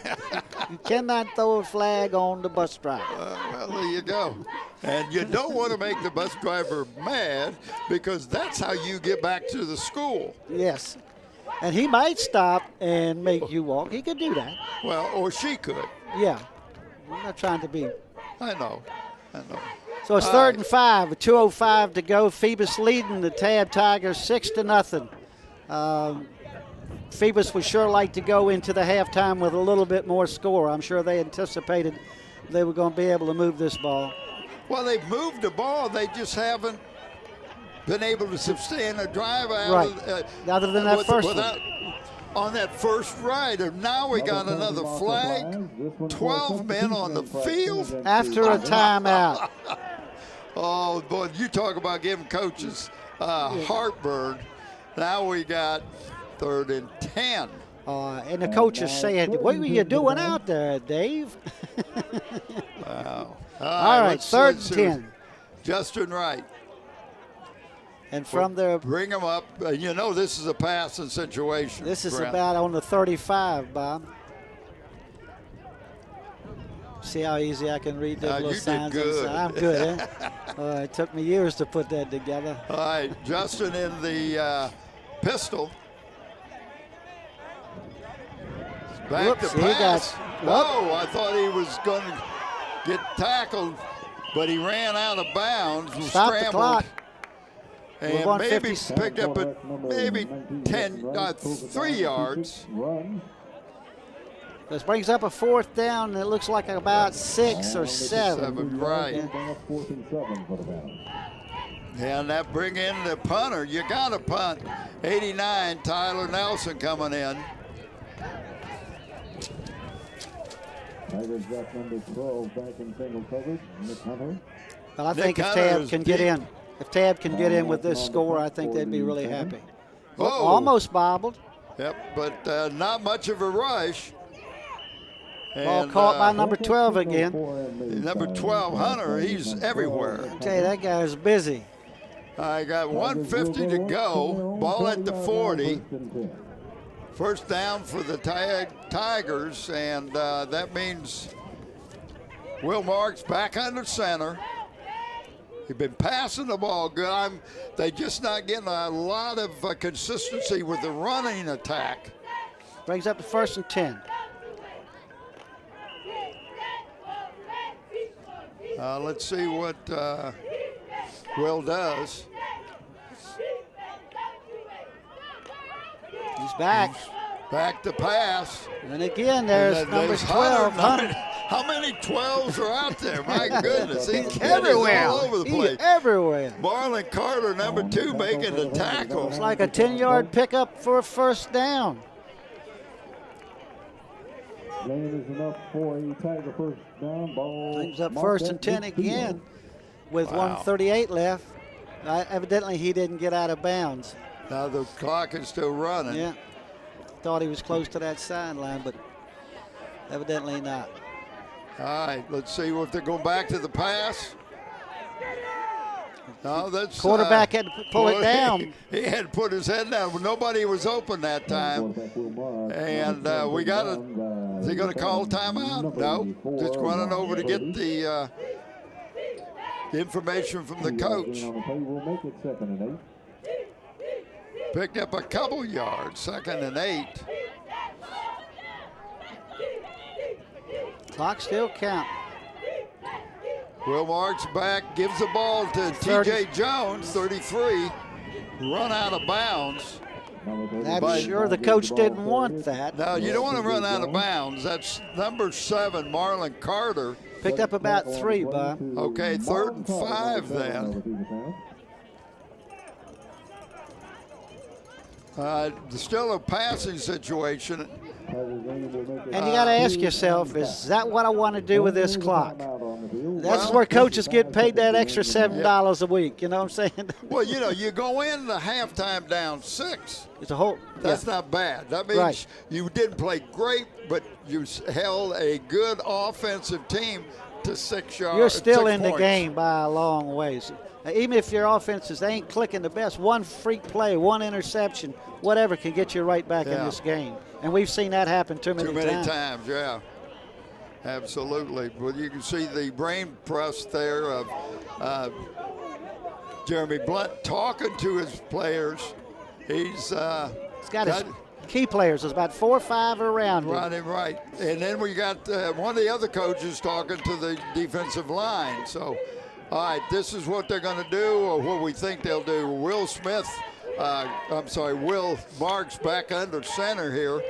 You cannot throw a flag on the bus driver. Well, there you go. And you don't want to make the bus driver mad because that's how you get back to the school. Yes. And he might stop and make you walk. He could do that. Well, or she could. Yeah. I'm not trying to be. I know. So it's 3rd and 5 with 2:05 to go. Phoebus leading the Tabb Tigers 6-0. Phoebus would sure like to go into the halftime with a little bit more score. I'm sure they anticipated they were going to be able to move this ball. Well, they've moved the ball. They just haven't been able to sustain a drive out right. Other than that first one. On that first ride. And now we got another flag. 12 men on the field. After a timeout. Oh, boy, you talk about giving coaches heartburn. Now we got 3rd and 10. And the coach is saying, what were you doing out there, Dave? Wow. All right, 3rd and 10. Justin Wright. And from there, bring him up. You know this is a passing situation. This is about on the 35, Bob. See how easy I can read those little signs inside. I'm good, eh? It took me years to put that together. All right, Justin in the pistol. Back to pass. Whoa, I thought he was going to get tackled, but he ran out of bounds and Stop scrambled. The clock. And maybe picked up maybe 3 yards. This brings up a 4th down, and it looks like about 6 or 7. Right. And that bring in the punter. You got to punt. 89, Tyler Nelson coming in. Tigers got number 12 back in single coverage, Nick Hunter. But I think if Tabb can get in. If Tabb can get in with this score, I think they'd be really happy. Almost bobbled. Yep, but not much of a rush. Ball caught by number 12 again. Number 12, Hunter, he's everywhere. I tell you, that guy's busy. I got 150 to go. Ball at the 40. First down for the Tigers, and that means Will Marks back under center. He's been passing the ball good. They're just not getting a lot of consistency with the running attack. Brings up the 1st and 10. Let's see what Will does. He's back. Back to pass. And again, there's number 12, Hunter. How many 12s are out there? My goodness. He's everywhere. All over the place. He's everywhere. Marlon Carter, number 2, making the tackle. It's like a 10-yard pickup for a first down. Gain is enough for a Tiger first down. Ball brings up 1st and 10 again with 1:38 left. Evidently, he didn't get out of bounds. Now the clock is still running. Yeah. Thought he was close to that sideline, but evidently not. All right, let's see if they're going back to the pass. No, that's quarterback had to pull it down. He had to put his head down. Nobody was open that time. And we got is he going to call timeout? No, just running over to get the information from the coach. Picked up a couple yards, 2nd and 8. Clock still counting. Will Marks back, gives the ball to T.J. Jones, 33. Run out of bounds. I'm sure the coach didn't want that. Now, you don't want to run out of bounds. That's number 7, Marlon Carter. Picked up about 3, Bob. Okay, 3rd and 5 then. Still a passing situation. And you got to ask yourself, is that what I want to do with this clock? That's where coaches get paid that extra $7 a week. You know what I'm saying? Well, you know, you go in the halftime down 6. It's a whole. That's not bad. That means you didn't play great, but you held a good offensive team to 6 yards. You're still 6 in points. the game by a long ways. Even if your offenses ain't clicking the best, one freak play, one interception, whatever can get you right back in this game. And we've seen that happen too many times. Yeah. Absolutely. Well, you can see the brain press there of Jeremy Blunt talking to his players. He's got his key players. There's about 4 or 5 around him. Right. And then we got one of the other coaches talking to the defensive line. So, all right, this is what they're going to do, or what we think they'll do. Will Marks back under center here.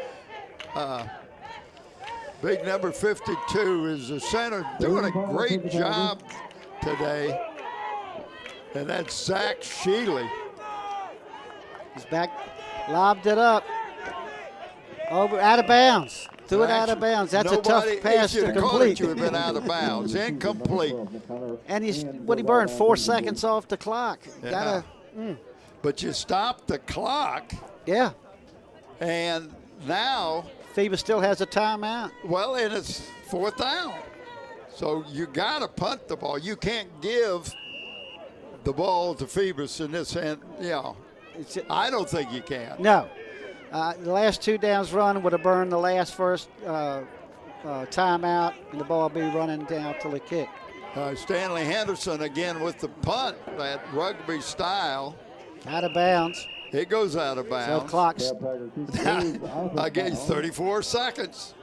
Big number 52 is the center, doing a great job today. And that's Zach Shealy. He's back, lobbed it up. Over, out of bounds. Threw it out of bounds. That's a tough pass to complete. You have been out of bounds. Incomplete. And he burned 4 seconds off the clock. Yeah. But you stopped the clock. Yeah. And now Phoebus still has a timeout. Well, and it's 4th down. So you got to punt the ball. You can't give the ball to Phoebus in this end. I don't think you can. No. The last 2 downs run would have burned the first timeout, and the ball be running down to the kick. Stanley Henderson again with the punt, that rugby style. Out of bounds. It goes out of bounds. So clock's again, 34 seconds.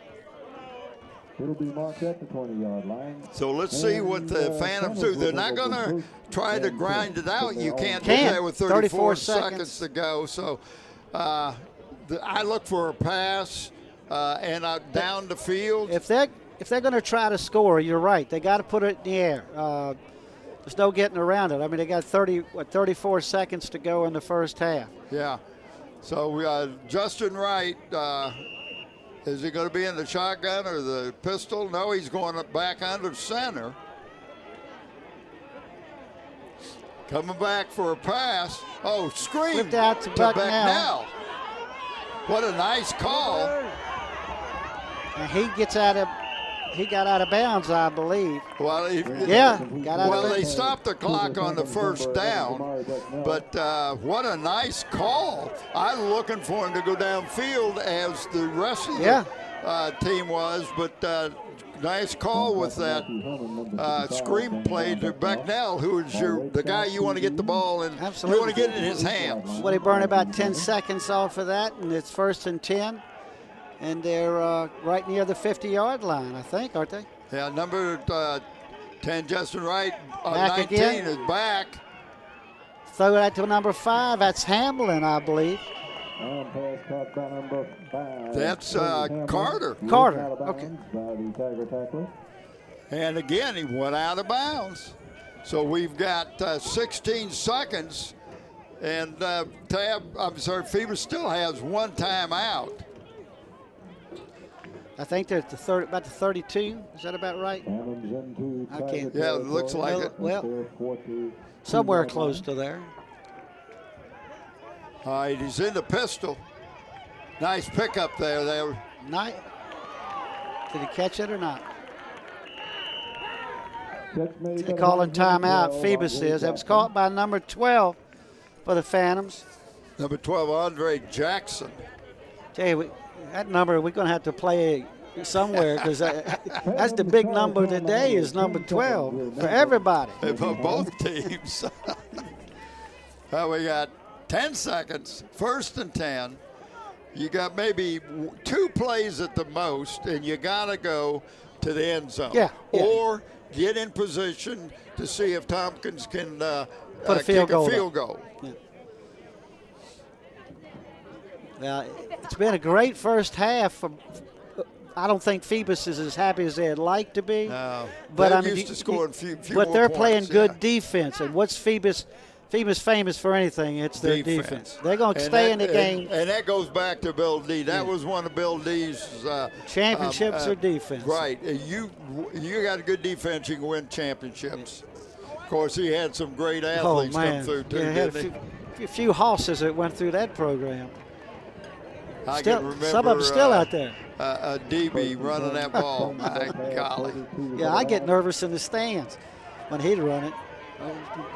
It'll be marked at the 20-yard line. So let's see what the Phantoms do. They're not going to try to grind it out. You can't do that with 34 seconds to go. So I look for a pass and down the field. If they're going to try to score, you're right. They got to put it in the air. There's no getting around it. I mean, they got 34 seconds to go in the first half. Yeah. So Justin Wright, is he going to be in the shotgun or the pistol? No, he's going back under center. Coming back for a pass. Oh, screen Flipped out to Bucknell. What a nice call. And he got out of bounds, I believe. Well, got out of bounds. They stopped the clock on the first down, but what a nice call. I'm looking for him to go downfield as the rest of the team was, but nice call with that screen play to Bucknell, who is the guy you want to get the ball in. Absolutely. You want to get it in his hands. Well, he burned about 10 seconds off of that, and it's 1st and 10. And they're right near the 50-yard line, I think, aren't they? Yeah, number 10, Justin Wright, back 19 again. is back. Throw that to number 5. That's Hamlin, I believe. That's Carter. Carter, okay. And again, he went out of bounds. So we've got 16 seconds, and Phoebus still has 1 timeout. I think they're at about the 32. Is that about right? I can't. Yeah, it looks like it. Well, somewhere close to there. All right, he's in the pistol. Nice pickup there. Did he catch it or not? They're calling timeout. Phoebus is. That was caught by number 12 for the Phantoms. Number 12, Andre Jackson. Tell you, that number we're going to have to play somewhere because that's the big number today is number 12 for everybody. For both teams. Well, we got 10 seconds, 1st and 10. You got maybe 2 plays at the most, and you got to go to the end zone. Yeah. Or get in position to see if Tompkins can put a field kick goal. a field goal. Yeah. Well, it's been a great first half. I don't think Phoebus is as happy as they'd like to be. No, but they're I mean, used to scoring few but more they're points, playing yeah. good defense. And what's Phoebus famous for anything? It's their defense. They're going to stay in the game. And that goes back to Bill D. That was one of Bill D's championships or defense. Right. You got a good defense, you can win championships. Of course, he had some great athletes come through too. Yeah, had a few horses that went through that program. I can remember some of them still out there. DB running that ball. My golly. Yeah, I get nervous in the stands when he'd run it.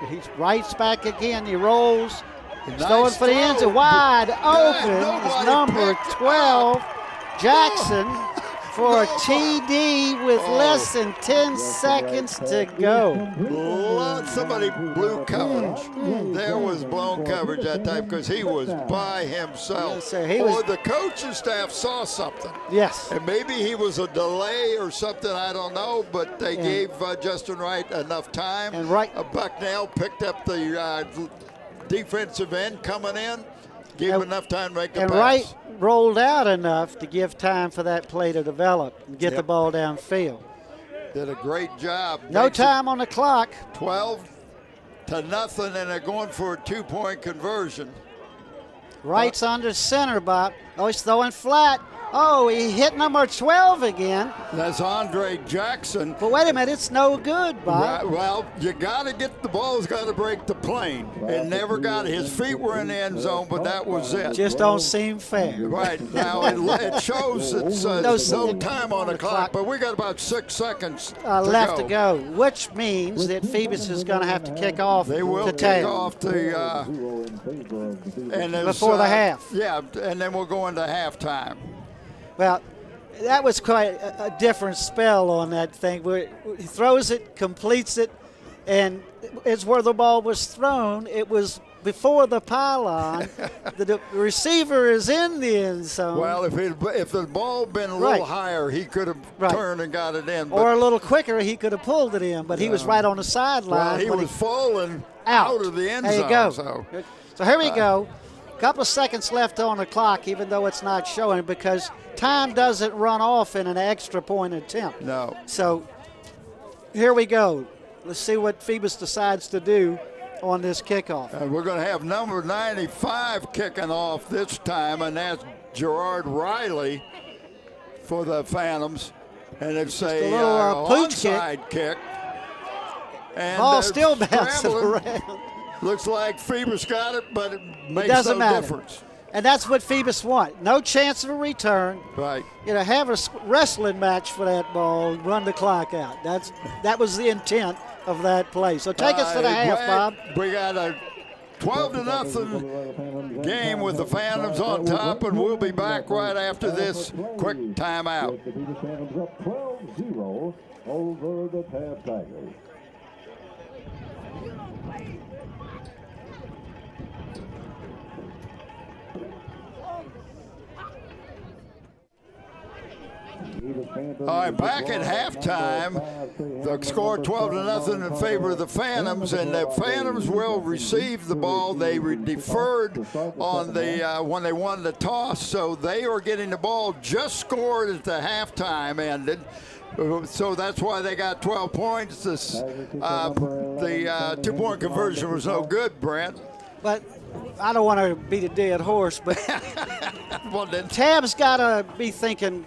He rights back again. He rolls. He's throwing for the end zone. Wide open is number 12, Jackson, for a TD with less than 10 seconds to go. Somebody blew coverage. There was blown coverage that time because he was by himself. Yes, sir. Or the coaching staff saw something. Yes. And maybe he was a delay or something, I don't know, but they gave Justin Wright enough time. And Bucknell picked up the defensive end coming in, gave him enough time to make the pass. And Wright rolled out enough to give time for that play to develop and get the ball downfield. Did a great job. No time on the clock. 12-0, and they're going for a 2-point conversion. Wright's under center, Bob. Oh, he's throwing flat. Oh, he hit number 12 again. That's Andre Jackson. But wait a minute, it's no good, Bob. Right, well, you got to get the ball's got to break the plane. It never got it. His feet were in the end zone, but that was it. Just don't seem fair. Right. Now, it shows it's no time on the clock, but we got about 6 seconds left to go, which means that Phoebus is going to have to kick off They will to kick Tabb off the before the half. Yeah, and then we'll go into halftime. Well, that was quite a different spell on that thing. Where he throws it, completes it, and it's where the ball was thrown. It was before the pylon. The receiver is in the end zone. Well, if the ball had been a little higher, he could have turned and got it in. Or a little quicker, he could have pulled it in, but he was right on the sideline. Well, he was falling out of the end zone. There you go. So here we go. A couple of seconds left on the clock, even though it's not showing, because time doesn't run off in an extra point attempt. No. So here we go. Let's see what Phoebus decides to do on this kickoff. We're going to have number 95 kicking off this time, and that's Gerard Riley for the Phantoms. And it's a onside kick. And ball still bouncing around. Looks like Phoebus got it, but it makes no difference. And that's what Phoebus want. No chance of a return. Right. Have a wrestling match for that ball and run the clock out. That was the intent of that play. So take us to the half, Bob. We got a 12-0 game with the Phantoms on top, and we'll be back right after this quick timeout. The Phoebus Phantoms up 12-0 over the Tabb Tigers. All right, back at halftime, the score 12-0 in favor of the Phantoms, and the Phantoms will receive the ball. They deferred on the when they won the toss, so they are getting the ball just scored at the halftime ended. So that's why they got 12 points. The 2-point conversion was no good, Brent. But I don't want to beat a dead horse, but well, then Tabb's got to be thinking,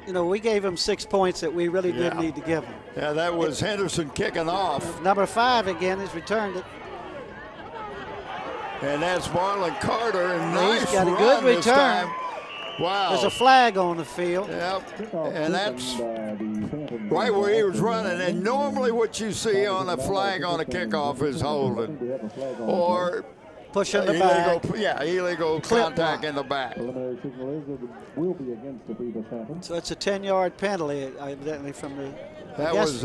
we gave him 6 points that we really didn't need to give him. Yeah, that was Henderson kicking off. Number 5 again has returned it. And that's Marlon Carter. And nice he's got a run good this return. Time. Wow. There's a flag on the field. Yep. And that's right where he was running. And normally what you see on a flag on a kickoff is holding. Or push in the back. Illegal contact in the back. So it's a 10-yard penalty, evidently, from the... That was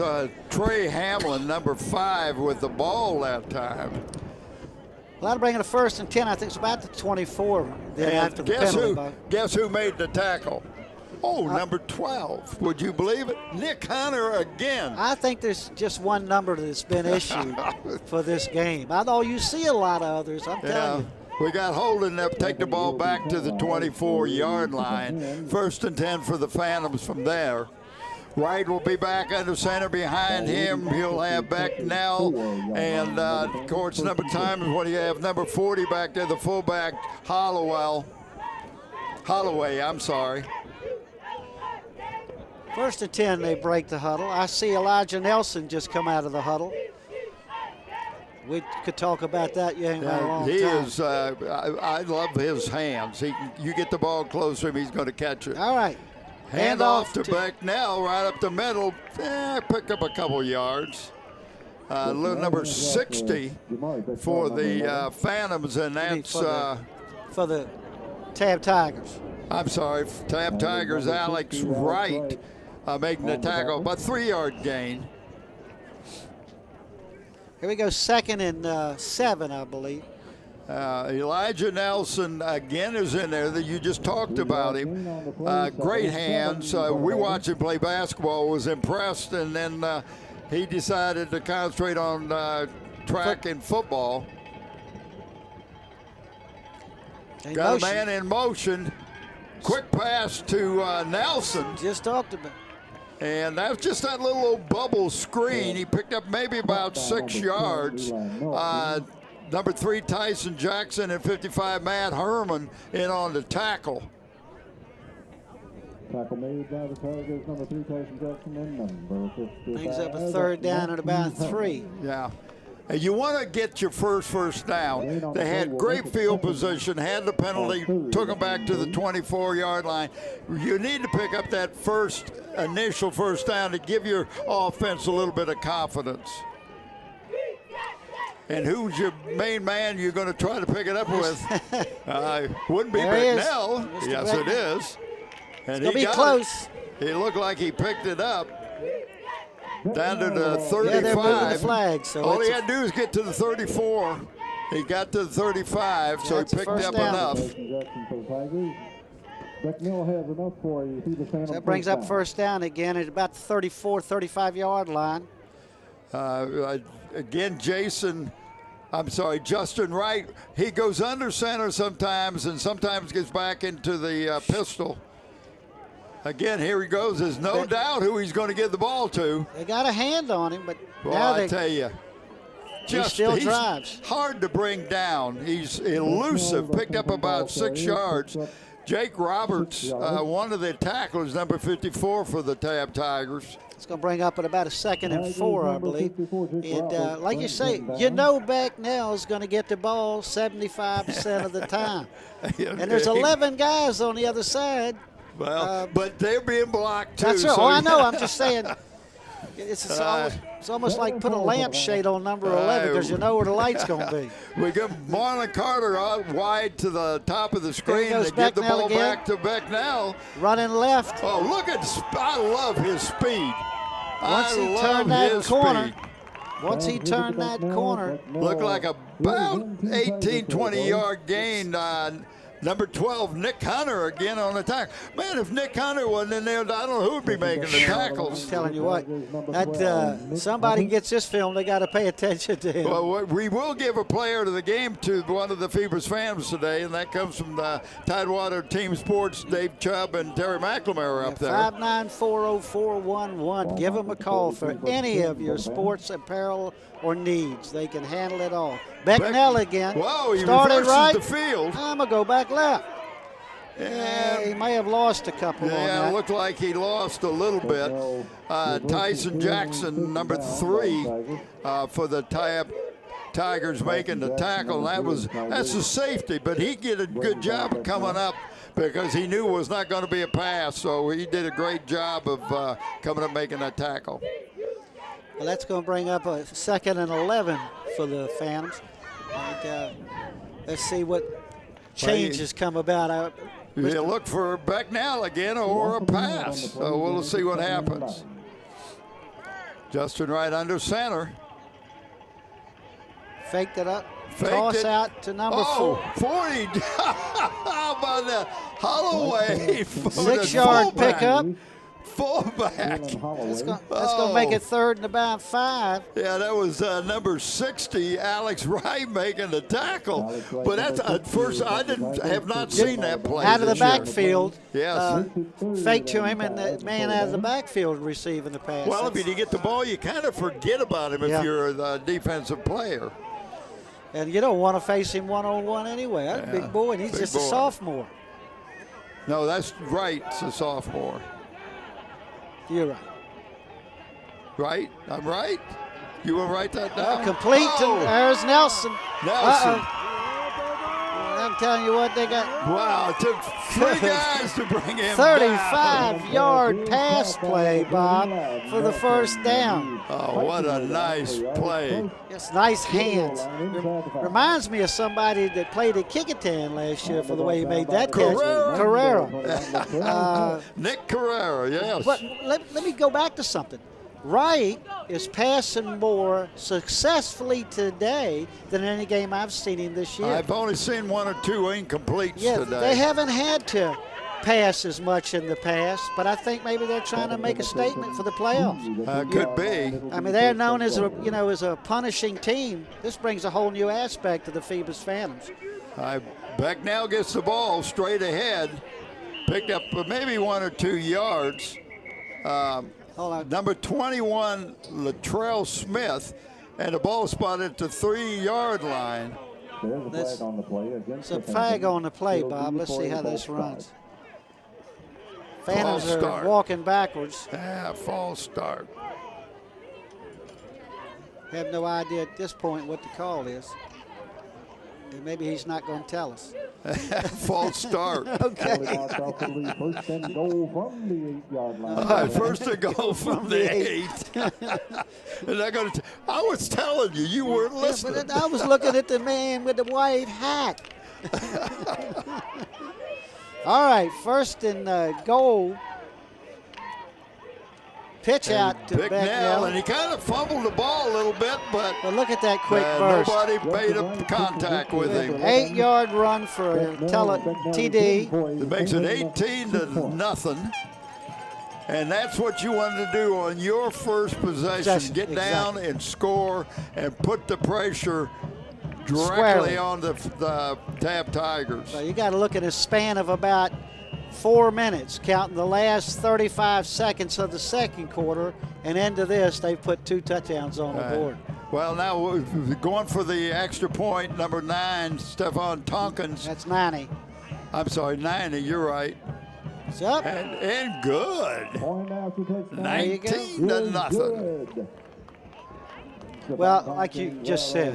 Trey Hamlin, number 5, with the ball that time. Well, that'll bring it to 1st and 10. I think it's about the 24. Then after And the penalty box. guess who made the tackle? Oh, number 12. Would you believe it? Nick Hunter again. I think there's just one number that's been issued for this game. I know you see a lot of others, I'm telling you. We got Holden up, take the ball back to the 24-yard line. 1st and 10 for the Phantoms from there. Wright will be back under center behind him. He'll have Becknell. And, of course, number time is what do you have? Number 40 back there, the fullback, Holloway, I'm sorry. 1st and 10, they break the huddle. I see Elijah Nelson just come out of the huddle. We could talk about that. You ain't got a long time. He is. I love his hands. You get the ball close to him, he's going to catch it. All right. Hand off to Becknell, right up the middle. Picked up a couple yards. Number 60 for the Phantoms, and that's for the Tabb Tigers. I'm sorry, Tabb Tigers. Alex Wright making the tackle, about 3-yard gain. Here we go, 2nd and 7, I believe. Elijah Nelson again is in there. That you just talked about him. Great hands. We watched him play basketball. Was impressed, and then he decided to concentrate on track and football. Got a man in motion. Quick pass to Nelson. Just talked about. And that's just that little old bubble screen. He picked up maybe about 6 yards. Number 3, Tyson Jackson, and 55, Matt Herman, in on the tackle. Tackle made by the Tigers, number 3, Tyson Jackson, and number 55. Brings up a 3rd down at about 3. Yeah. And you want to get your first down. They had great field position, had the penalty, took them back to the 24-yard line. You need to pick up that initial first down to give your offense a little bit of confidence. And who's your main man you're going to try to pick it up with? Wouldn't be Becknell. Yes, it is. And he got close. He looked like he picked it up. Down to the 35. Yeah, they're moving the flag, so all he had to do is get to the 34. He got to the 35, so he picked up enough. That brings up 1st down again at about the 34, 35-yard line. Again, Justin Wright, he goes under center sometimes and sometimes gets back into the pistol. Again, here he goes. There's no doubt who he's going to give the ball to. They got a hand on him, but well, now I tell you, he still drives. Hard to bring down. He's elusive. Picked up about 6 yards. Jake Roberts, one of the tacklers, number 54 for the Tabb Tigers. It's going to bring up at about a 2nd and 4, I believe. And like you say, you know Becknell's going to get the ball 75% of the time. And there's 11 guys on the other side. Well, but they're being blocked, too. That's right. I know. I'm just saying. It's almost like put a lampshade on number 11 because you know where the light's going to be. We get Marlon Carter out wide to the top of the screen and give the ball back to Becknell. Running left. Oh, look at, I love his speed. Once he turned that corner. Once he turned that corner. Looked like about 18, 20-yard gain. Number 12, Nick Hunter again on the tackle. Man, if Nick Hunter wasn't in there, I don't know who would be making the tackles. I'm telling you what, that somebody gets this film, they got to pay attention to him. Well, we will give a player to the game to one of the Phoebus Phantoms today, and that comes from the Tidewater Team Sports, Dave Chubb and Terry McLemore up there. 5940411. Give them a call for any of your sports apparel or needs. They can handle it all. Becknell again. Whoa, he started right. The field. I'm going to go back left. Yeah, he may have lost a couple on that. Yeah, it looked like he lost a little bit. Tyson Jackson, number 3 for the Tabb Tigers making the tackle. That's a safety, but he did a good job of coming up because he knew it was not going to be a pass, so he did a great job of coming up making that tackle. Well, that's going to bring up a 2nd and 11 for the Phantoms. And, let's see what changes come about. You look for Becknell again or a pass. So we'll see what happens. Justin Wright under center. Faked it up. Toss out to number 4. 40. How about that? Holloway. 6-yard pickup. Fullback. That's going to make it 3rd and about 5. Yeah, that was number 60, Alex Wright, making the tackle. But that's at first I have not seen that play. Out of the this year. backfield. Yes. Fake to him, and the man out of the backfield receiving the pass. Well, if you get the ball, you kind of forget about him if you're a defensive player. And you don't want to face him one-on-one anyway. That's a big boy, and he's Big just boy. a sophomore. No, that's right. It's a sophomore. You're right. Right? I'm right? You will write that down? Complete to there's Nelson. Nelson. I'm telling you what, they got Wow, it took 3 guys to bring him 35-yard pass play, Bob, for the first down. Oh, what a nice play. It's nice hands. Reminds me of somebody that played at Kickoff last year for the way he made that catch. Carrera. Nick Carrera, yes. But let me go back to something. Wright is passing more successfully today than any game I've seen him this year. I've only seen 1 or 2 incompletes today. They haven't had to pass as much in the past, but I think maybe they're trying to make a statement for the playoffs. Could be. I mean, they're known as a punishing team. This brings a whole new aspect to the Phoebus Phantoms. Beck now gets the ball straight ahead, picked up maybe 1 or 2 yards. Number 21, Latrell Smith, and the ball spotted at the 3-yard line. There's a flag on the play. It's a flag on the play, Bob. Let's see how this runs. Phantoms are walking backwards. False start. Have no idea at this point what the call is. And maybe he's not going to tell us. False start. Okay. First and goal from the 8-yard line. All right, first and goal from the 8. I was telling you, you weren't listening. But I was looking at the man with the white hat. All right, first and goal. Pitch out to Bicknell, and he kind of fumbled the ball a little bit, but look at that quick burst. Nobody made a contact with him. 8-yard run for a TD. It makes it 18-0. And that's what you wanted to do on your first possession. Get down and score and put the pressure directly on the Tabb Tigers. So you got to look at a span of about 4 minutes, counting the last 35 seconds of the second quarter, and into this, they've put 2 touchdowns on the board. Well, now we're going for the extra point, number 9, Stephon Tompkins. That's 90. I'm sorry, 90, you're right. It's up. And good. 19-0. Well, like you just said,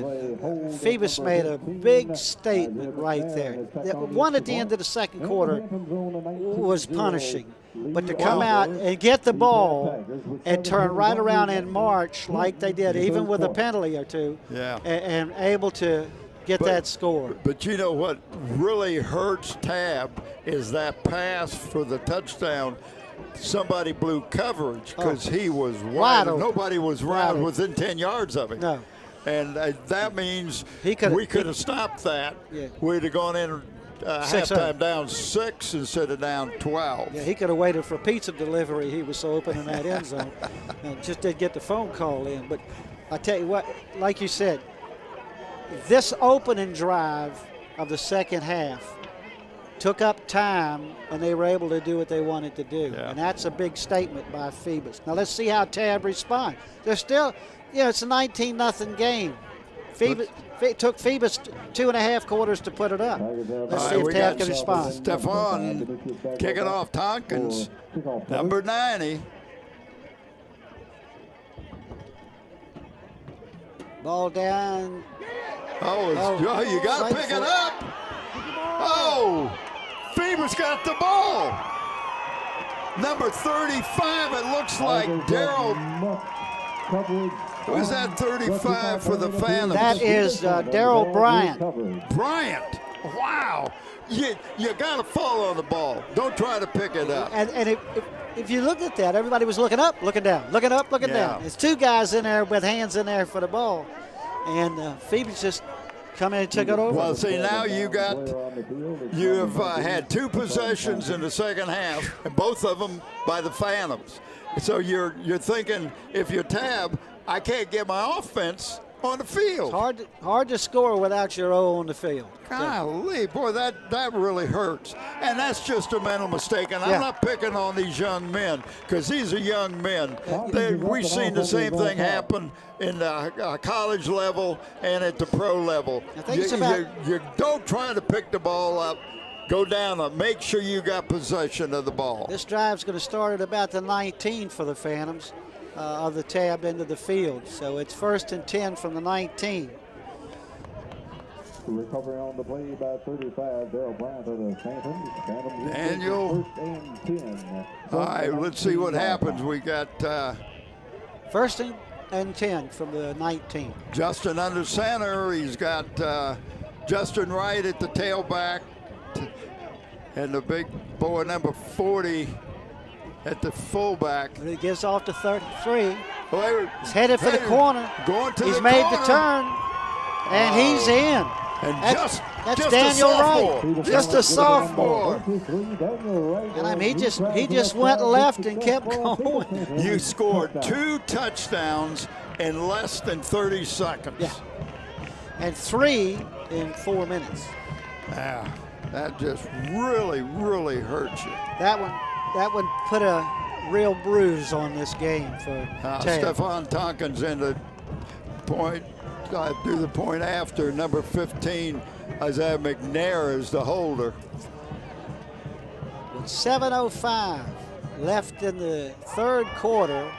Phoebus made a big statement right there. One at the end of the second quarter was punishing. But to come out and get the ball and turn right around and march like they did, even with a penalty or two, and able to get that score. But you know what really hurts Tabb is that pass for the touchdown. Somebody blew coverage because he was wide. Nobody was within 10 yards of him. No. And that means we could have stopped that. Yeah. We'd have gone in halftime down 6 instead of down 12. Yeah, he could have waited for a pizza delivery. He was so open in that end zone. Just didn't get the phone call in. But I tell you what, like you said, this opening drive of the second half took up time, and they were able to do what they wanted to do. Yeah. And that's a big statement by Phoebus. Now let's see how Tabb responds. They're still, it's a 19-0 game. It took Phoebus 2.5 quarters to put it up. Let's see if Tabb can respond. Stephon kicking off Tompkins, number 90. Ball down. You got to pick it up. Oh, Phoebus got the ball. Number 35, it looks like Daryl. Who's that 35 for the Phantoms? That is Daryl Bryant. Bryant. Wow. You got to fall on the ball. Don't try to pick it up. And if you look at that, everybody was looking up, looking down, looking up, looking down. There's 2 guys in there with hands in there for the ball. And Phoebus just come in and took it over. Well, see, now you've had 2 possessions in the second half, and both of them by the Phantoms. So you're thinking, if you're Tabb, I can't get my offense on the field. It's hard to score without your O on the field. Golly, boy, that really hurts. And that's just a mental mistake. And I'm not picking on these young men, because these are young men. We've seen the same thing happen in the college level and at the pro level. I think it's about you don't try to pick the ball up. Go down and make sure you got possession of the ball. This drive's going to start at about the 19 for the Phantoms of the Tabb end of the field. So it's 1st and 10 from the 19. Recovery on the play by 35. Daryl Bryant of the Phantoms. Daniel. 1st and 10. All right, let's see what happens. We got 1st and 10 from the 19. Justin under center. He's got Justin Wright at the tailback. And the big boy, number 40, at the fullback. He gives off to 33. Well, He's headed for the corner. Going to He's the made corner. the turn, and he's in. And That's just Daniel a sophomore. Wright, just a sophomore. 23, And I mean, he just went left and kept going. You scored 2 touchdowns in less than 30 seconds. Yeah. And 3 in 4 minutes. Yeah, that just really, really hurts you. That one put a real bruise on this game for Tabb. Stephon Tompkins in the point, do the point after. Number 15, Isaiah McNair is the holder. With 7:05 left in the 3rd quarter,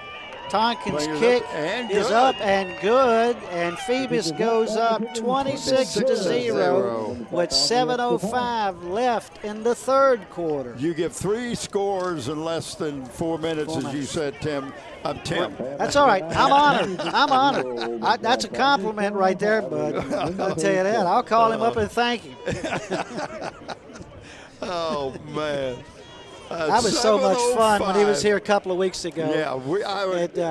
Tompkins' kick is up and good, and Phoebus goes up 26-0 with 7:05 left in the 3rd quarter. You give 3 scores in less than 4 minutes, as you said, Tim. I'm Tim. That's all right. I'm honored. I'm honored. That's a compliment right there, bud. I'll tell you that. I'll call him up and thank him. Oh, man. That was so much fun when he was here a couple of weeks ago. Yeah,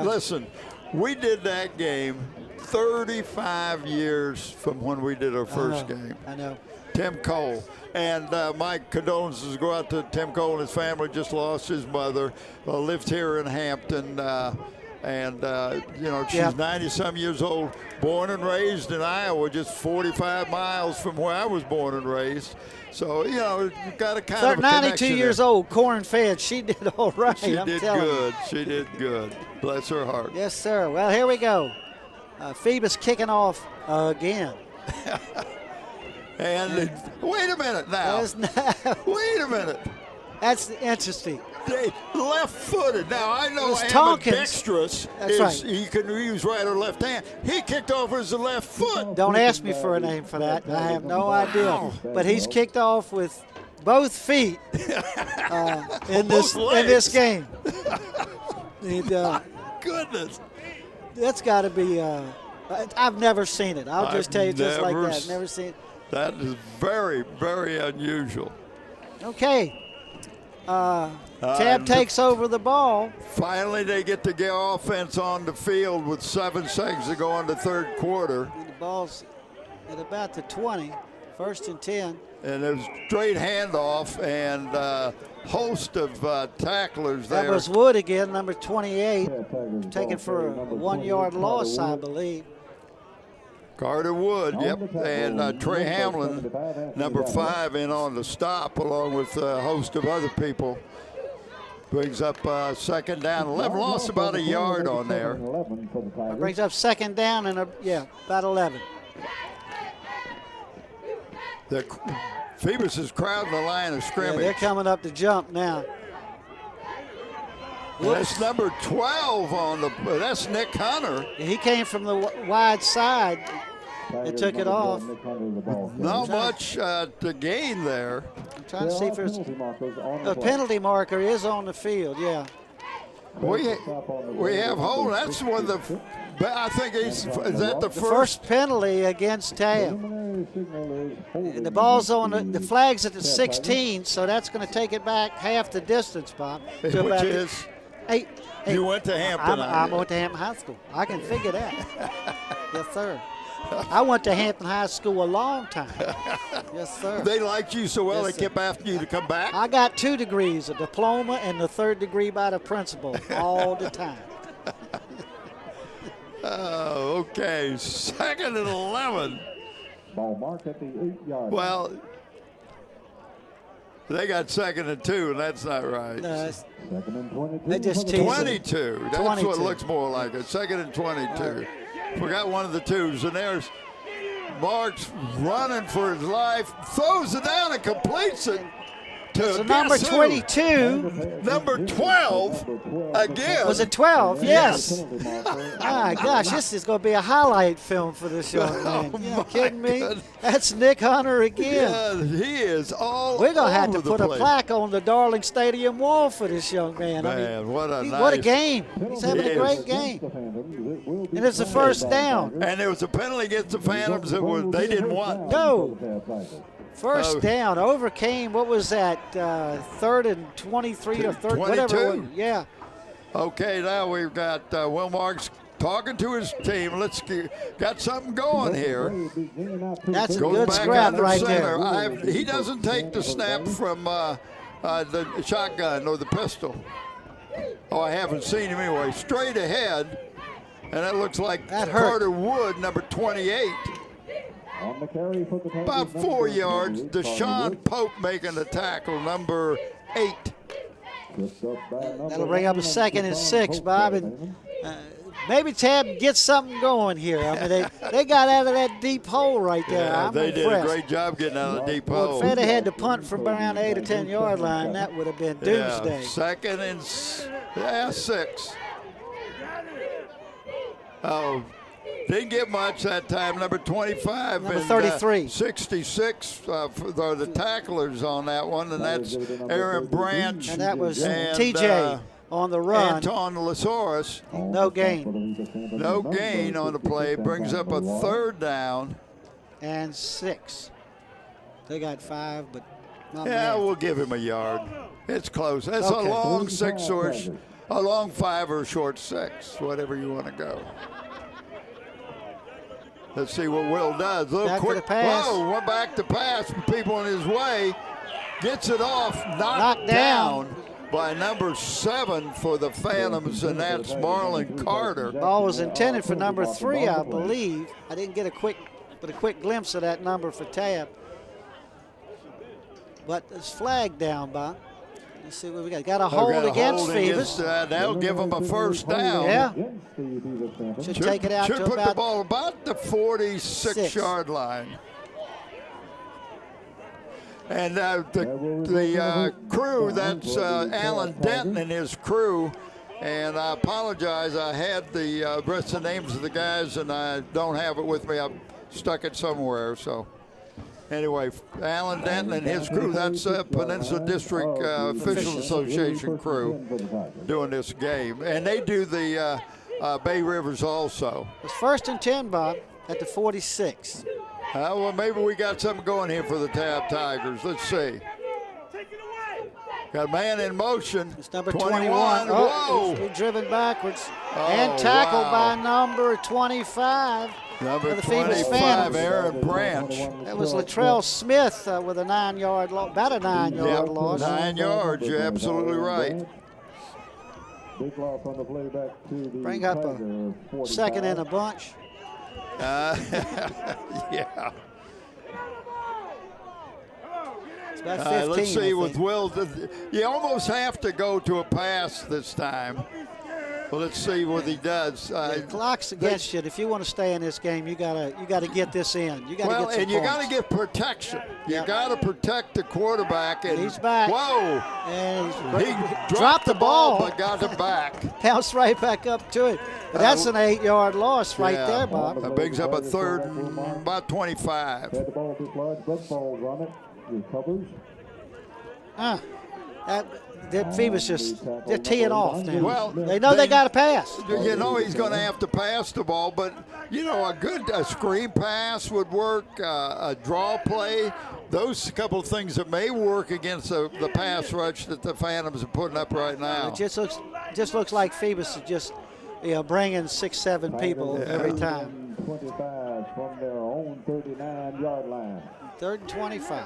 listen, we did that game 35 years from when we did our first game. I know. Tim Cole. And my condolences go out to Tim Cole and his family. Just lost his mother. Lived here in Hampton. She's 90-some years old. Born and raised in Iowa, just 45 miles from where I was born and raised. So, you've got a kind of a 92 years old, corn-fed. She did all right. She did good. She did good. Bless her heart. Yes, sir. Well, here we go. Phoebus kicking off again. And wait a minute now. Wait a minute. That's interesting. Left-footed. Now, I know ambidextrous he can use right or left hand. He kicked off as the left foot. Don't ask me for a name for that. I have no idea. But he's kicked off with both feet in this game. Goodness. That's got to be I've never seen it. I'll just tell you just like that. Never seen it. That is very, very unusual. Okay. Tabb takes over the ball. Finally, they get to get offense on the field with 7 seconds to go in the 3rd quarter. And the ball's at about the 20, 1st and 10. And there's straight handoff and host of tacklers there. That was Wood again, number 28, taken for a 1-yard loss, I believe. Carter Wood, yep, and Trey Hamlin, number 5, in on the stop, along with a host of other people. Brings up 2nd down, 11, lost about a yard on there. That brings up 2nd down and about 11. Phoebus is crowding the line of scrimmage. Yeah, they're coming up to jump now. That's number 12 that's Nick Hunter. He came from the wide side and took it off. Not much to gain there. I'm trying to see if there's a penalty marker is on the field, yeah. We have hold. That's one of the, I think is that the first penalty against Tabb. And the ball's on the flag's at the 16, so that's going to take it back half the distance, Bob. Which is 8. You went to Hampton. I went to Hampton High School. I can figure that. Yes, sir. I went to Hampton High School a long time. Yes, sir. They liked you so well Yes, they kept asking you to come back? I got 2 degrees, a diploma and the 3rd degree by the principal all the time. Oh, okay. 2nd and 11. Ball marked at the 8-yard line. Well, they got 2nd and 2, and that's not right. Second and 22. They just teased it. 22. That's 22. what it looks more like. 2nd and 22. Forgot one of the twos, and there's Marks running for his life, throws it down and completes it to So number guess who? 22. Number 12 again. Was it 12? Yes. Penalty marker. My gosh, this is going to be a highlight film for this young man. Oh, You my kidding me? goodness. That's Nick Hunter again. Yeah, he is all We're going to have over to put the a place. plaque on the Darling Stadium wall for this young man. Man, what a what a nice- game. He's having a great Yes. game. The Phantoms, it will be And it's a first down. And there was a penalty against the Phantoms that they didn't want. No. No. First Oh. down, overcame, what was that, 3rd and 23 or 3rd, whatever it 22. was. Yeah. Okay, now we've got Will Marks talking to his team. Got something going here. That's a Goes good back scrap under right center. there. He doesn't take the snap from the shotgun or the pistol. Oh, I haven't seen him anyway. Straight ahead, and that looks like That hurt. Carter Wood, number 28. On the carry for the Panthers, About number 4 28, yards. Carter Deshaun Wood. Pope making the tackle, number 8. Tripped up by number That'll bring up a 1, 2nd and Deshaun 6, Pope, Bob. And maybe Tabb gets something going here. I mean, they got out of that deep hole right there. Yeah, I'm they impressed. did a great job getting out of the deep Well, hole. if they'd have had to punt from around the 8 or 10 yard line, that would have been doomsday. 2nd and 6. Oh, didn't get much that time. Number 25 Number and 33. 66 for the tacklers on that one, and that's Aaron Branch And that was and, TJ on the run. Anton Lasaurus. No gain. No gain on the play. Brings up a 3rd down. And 6. They got 5, but not Yeah, many. we'll give him a yard. It's close. That's Okay. a long 6 or a long 5 or a short 6, whatever you want to go. Let's see what Will does. A little Back to quick. the pass. Whoa, went back to pass. People in his way. Gets it off. Knocked Knocked down. down by number 7 for the Phantoms, and that's Marlon Carter. Ball was intended for number 3, I believe. I didn't get a quick glimpse of that number for Tabb. But it's flagged down, Bob. Let's see what we got. Got a hold against Phoebus. That'll give him a 1st down. Yeah. Should take it out Should to put the about ball about the 46-yard line. And the crew, that's Alan Denton and his crew. And I apologize, I had the rest of the names of the guys, and I don't have it with me. I've stuck it somewhere, so. Anyway, Alan Denton and his crew, that's Peninsula District Officials Association crew doing this game. And they do the Bay Rivers also. It's 1st and 10, Bob, at the 46. Well, maybe we got something going here for the Tabb Tigers. Let's see. Got a man in motion. It's number 21. Whoa! He's driven backwards. And tackled by number 25. Number for the Phoebus 25, Phantoms. Aaron Branch. That was Latrell Smith with a 9-yard loss, about a 9-yard loss. 9 yards. You're absolutely right. Big loss on the play back to the Bring up a Tiger 45. 2nd and a bunch. Yeah. It's about 15. Let's see I with think. Will. You almost have to go to a pass this time. Well, let's see what he does. The clock's against you. If you want to stay in this game, you gotta get this in. You gotta get some and you got to points. get protection. You Yep. got to protect the quarterback. And He's back. Whoa! And He dropped the ball, but got it back. bounced right back up to it. But that's an 8-yard loss right Yeah. there, Bob. That brings up a 3rd and about 25. Had the ball dislodged, but falls on it. Recovers. That Phoebus they're teeing off now. Well, they know they got to pass. You know he's going to have to pass the ball, but you know a screen pass would work, a draw play. Those couple of things that may work against the pass rush that the Phantoms are putting up right now. It just looks like Phoebus is just bringing 6-7 people every time. 25 from 9-yard line. 3rd and 25.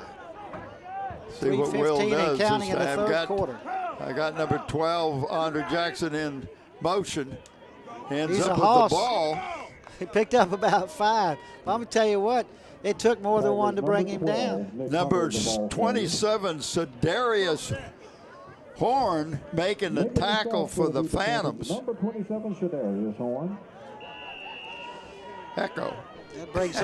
See what Will 3:15 does and counting this in the time. third quarter. I got number 12, Andre Jackson, in motion. Ends He's up a with hoss. the ball. He picked up about 5. But I'm going to tell you what, it took more than one to bring him down. Number 27, Sedarius Horn, making the tackle for the Phantoms. Number 27, Sedarius Horn. Echo. That brings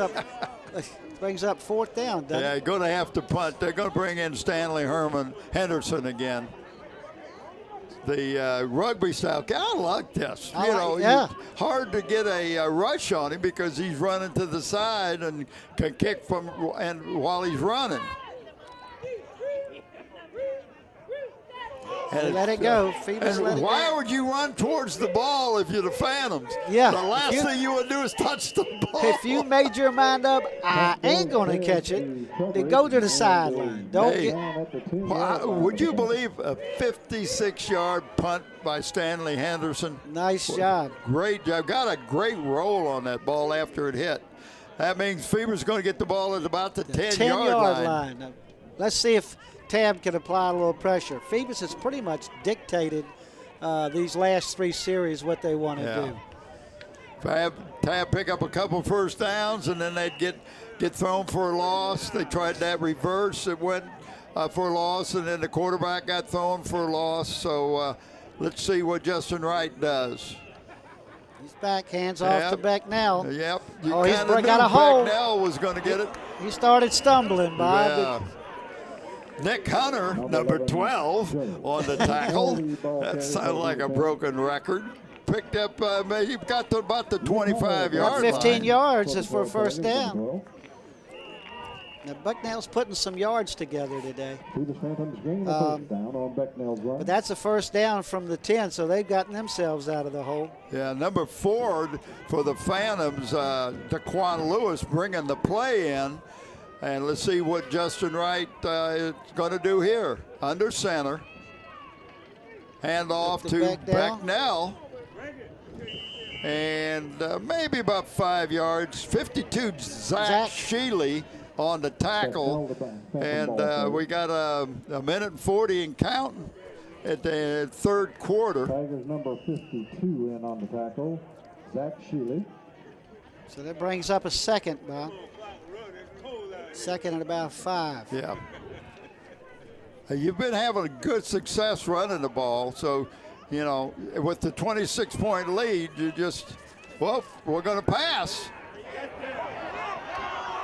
up 4th down, doesn't Yeah, it? going to have to punt. They're going to bring in Stanley Henderson again. The rugby style. I like this. Yeah. Hard to get a rush on him because he's running to the side and can kick from and while he's running. And Let it go. Phoebus let it why go. would you run towards the ball if you're the Phantoms? Yeah. The last thing you would do is touch the ball. If you made your mind up, I ain't going to catch it, then go to the sideline. Don't Hey, get. would you believe a 56-yard punt by Stanley Henderson? Nice job. Great job. Got a great roll on that ball after it hit. That means Phoebus is going to get the ball at about the 10-yard line. Now, let's see if Tabb can apply a little pressure. Phoebus has pretty much dictated these last 3 series what they want to do. Tabb pick up a couple first downs, and then they'd get thrown for a loss. They tried that reverse. It went for a loss, and then the quarterback got thrown for a loss. So let's see what Justin Wright does. He's back, hands off to Becknell. Yep. Oh, he's kinda got a knew hold. Becknell was going to get it. He started stumbling, Bob. Yeah. Nick Hunter, number 12, on the tackle. That sounds like a broken record. Picked up, maybe got to about the 25-yard About line. 15 yards is for a first down. Now, Bucknell's putting some yards together today. Phoebus Phantoms gain the first down on Becknell's run. But that's a first down from the 10, so they've gotten themselves out of the hole. Yeah, number 4 for the Phantoms, Daquan Lewis bringing the play in. And let's see what Justin Wright is going to do here. Under center. Hand off to Becknell. And maybe about 5 yards. 52, Zach Shealy on the tackle. And we got a minute and 40 and counting at the third quarter. Tigers number 52 in on the tackle, Zach Shealy. So that brings up a second, Bob. Second and about 5. Yeah. You've been having good success running the ball, so, you know, with the 26-point lead, you just, well, we're going to pass.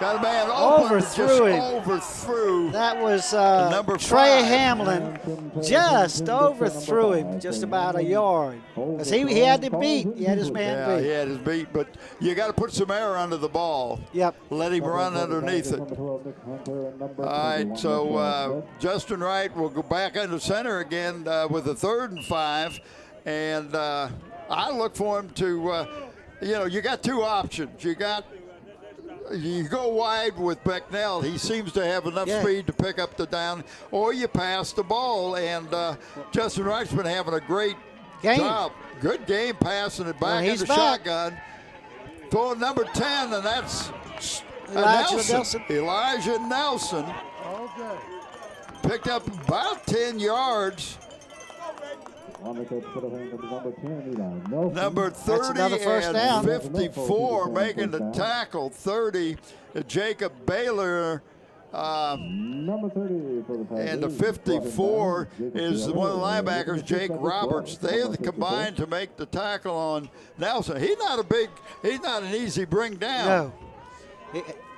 Got a man open, overthrew. That was number Trey 5. Hamlin just overthrew him just about a yard. Because he had to beat. He had his man beat. He had his beat, but you got to put some air under the ball. Yep. Let him run underneath it. All right, so Justin Wright will go back under center again with a 3rd and 5. And I look for him to, you know, you got 2 options. You go wide with Becknell. He seems to have enough speed to pick up the down, or you pass the ball. And Justin Wright's been having a great job. Good game passing it back in the shotgun. Throwing number 10, and that's Elijah Nelson. Okay. Picked up about 10 yards. Number 30 and 54 making the tackle. 30, Jacob Baylor. Number 30 for the Tigers. And the 54 is one of the linebackers, Jake Roberts. They have combined to make the tackle on Nelson. He's not an easy bring down. No.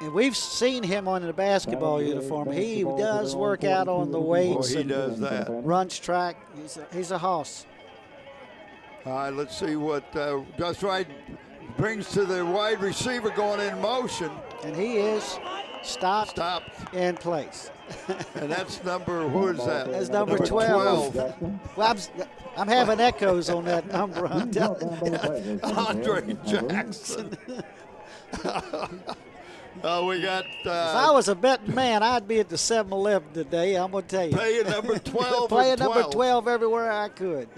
And we've seen him on the basketball uniform. He does work out on the weights. He does that. Runs track. He's a hoss. All right, let's see what Justin Wright brings to the wide receiver going in motion. And he is stopped in place. And that's number, who is that? That's number 12. Well, I'm having echoes on that number. I'm telling you. Andre Jackson. We got. If I was a betting man, I'd be at the 7-Eleven today. I'm going to tell you. Playing number 12. Playing number 12 everywhere I could.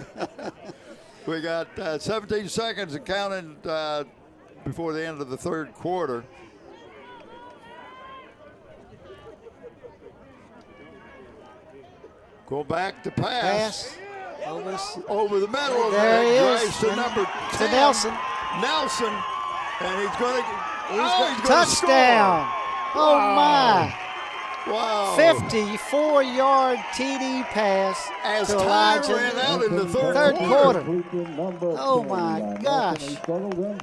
We got 17 seconds and counting before the end of the third quarter. Go back to pass. Over the middle. There he is. Drives to number 10. To Nelson. Nelson. And he's going to touchdown. Score. Oh, my. Wow. 54-yard TD pass as to time Elijah. ran out in the third quarter. Oh, my gosh.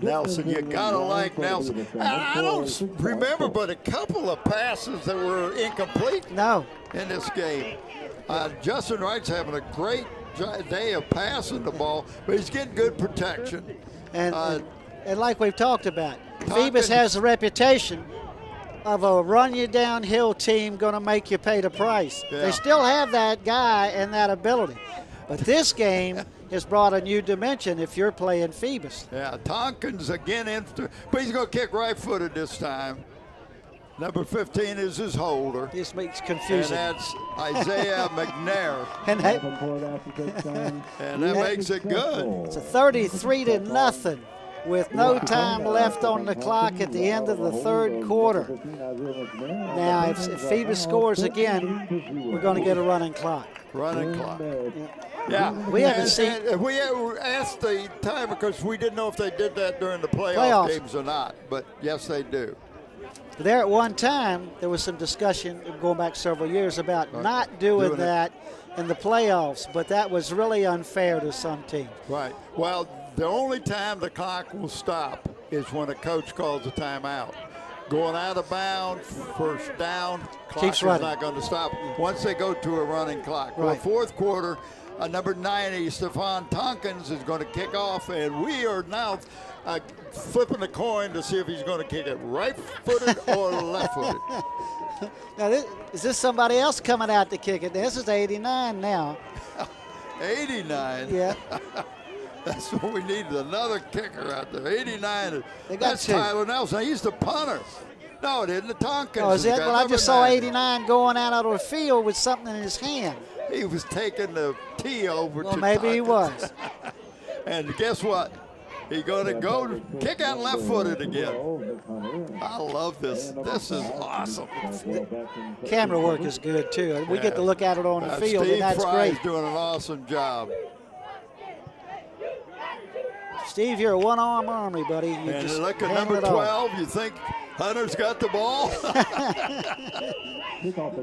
Nelson, you got to like Nelson. I don't remember but a couple of passes that were incomplete in this game. Justin Wright's having a great day of passing the ball, but he's getting good protection. And like we've talked about, Phoebus has a reputation of a run-you-downhill team going to make you pay the price. Yeah. They still have that guy and that ability. But this game has brought a new dimension if you're playing Phoebus. Yeah, Tompkins again, but he's going to kick right-footed this time. Number 15 is his holder. This makes confusing. And that's Isaiah McNair. and that makes it good. It's a 33-0 with no time left on the clock at the end of the third quarter. Now, if Phoebus scores again, we're going to get a running clock. Running clock. Yeah. We haven't seen. We asked the timer because we didn't know if they did that during the playoff games or not. But yes, they do. There at one time, there was some discussion going back several years about not doing that in the playoffs, but that was really unfair to some teams. Right. Well, the only time the clock will stop is when a coach calls a timeout. Going out of bounds, first down, clock is not going to stop once they go to a running clock. Well, fourth quarter, number 90, Stephon Tompkins, is going to kick off, and we are now flipping the coin to see if he's going to kick it right-footed or left-footed. Now, is this somebody else coming out to kick it? This is 89 now. 89? Yeah. That's what we needed, another kicker out there. 89. That's two. Tyler Nelson. He's the punter. No, it isn't. The Tompkins. Oh, is it? Well, I just saw 89 going out of the field with something in his hand. He was taking the tee over to maybe he was. And guess what? He's going to go kick out left-footed again. I love this. This is awesome. Camera work is good, too. We get to look at it on the field, and that's great. Steve's doing an awesome job. Steve, you're a one-arm army, buddy. And look at number 12. You think Hunter's got the ball?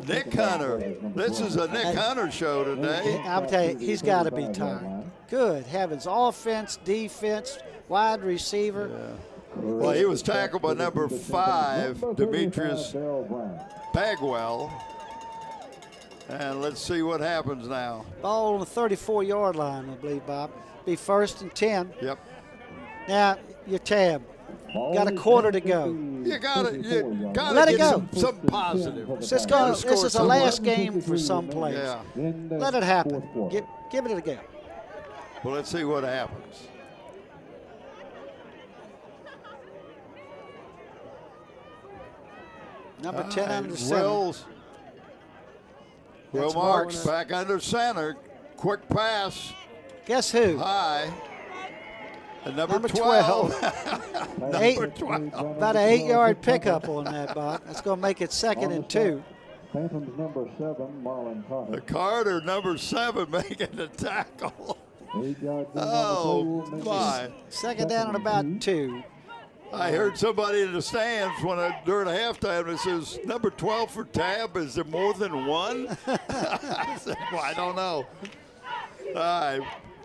Nick Hunter. This is a Nick Hunter show today. I'll tell you, he's got to be tired. Good heavens. Offense, defense, wide receiver. Yeah. Well, he was tackled by number 5, Demetrius Bagwell. And let's see what happens now. Ball on the 34-yard line, I believe, Bob. Be 1st and 10. Yep. Now, your Tabb. Got a quarter to go. You got to let it get go. Some positive. This is the last game for some players. Yeah. Let it happen. Give it a go. Well, let's see what happens. Number 10 under center. Will Marks back under center. Quick pass. Guess who? High. And number 12. Number 12. About an 8-yard pickup on that, Bob. That's going to make it 2nd and 2. Phantoms number 7, Marlon Carter. Carter, number 7, making the tackle. Oh, my. 2nd down and about 2. I heard somebody in the stands during halftime that says, number 12 for Tabb, is there more than one? I said, well, I don't know. All right.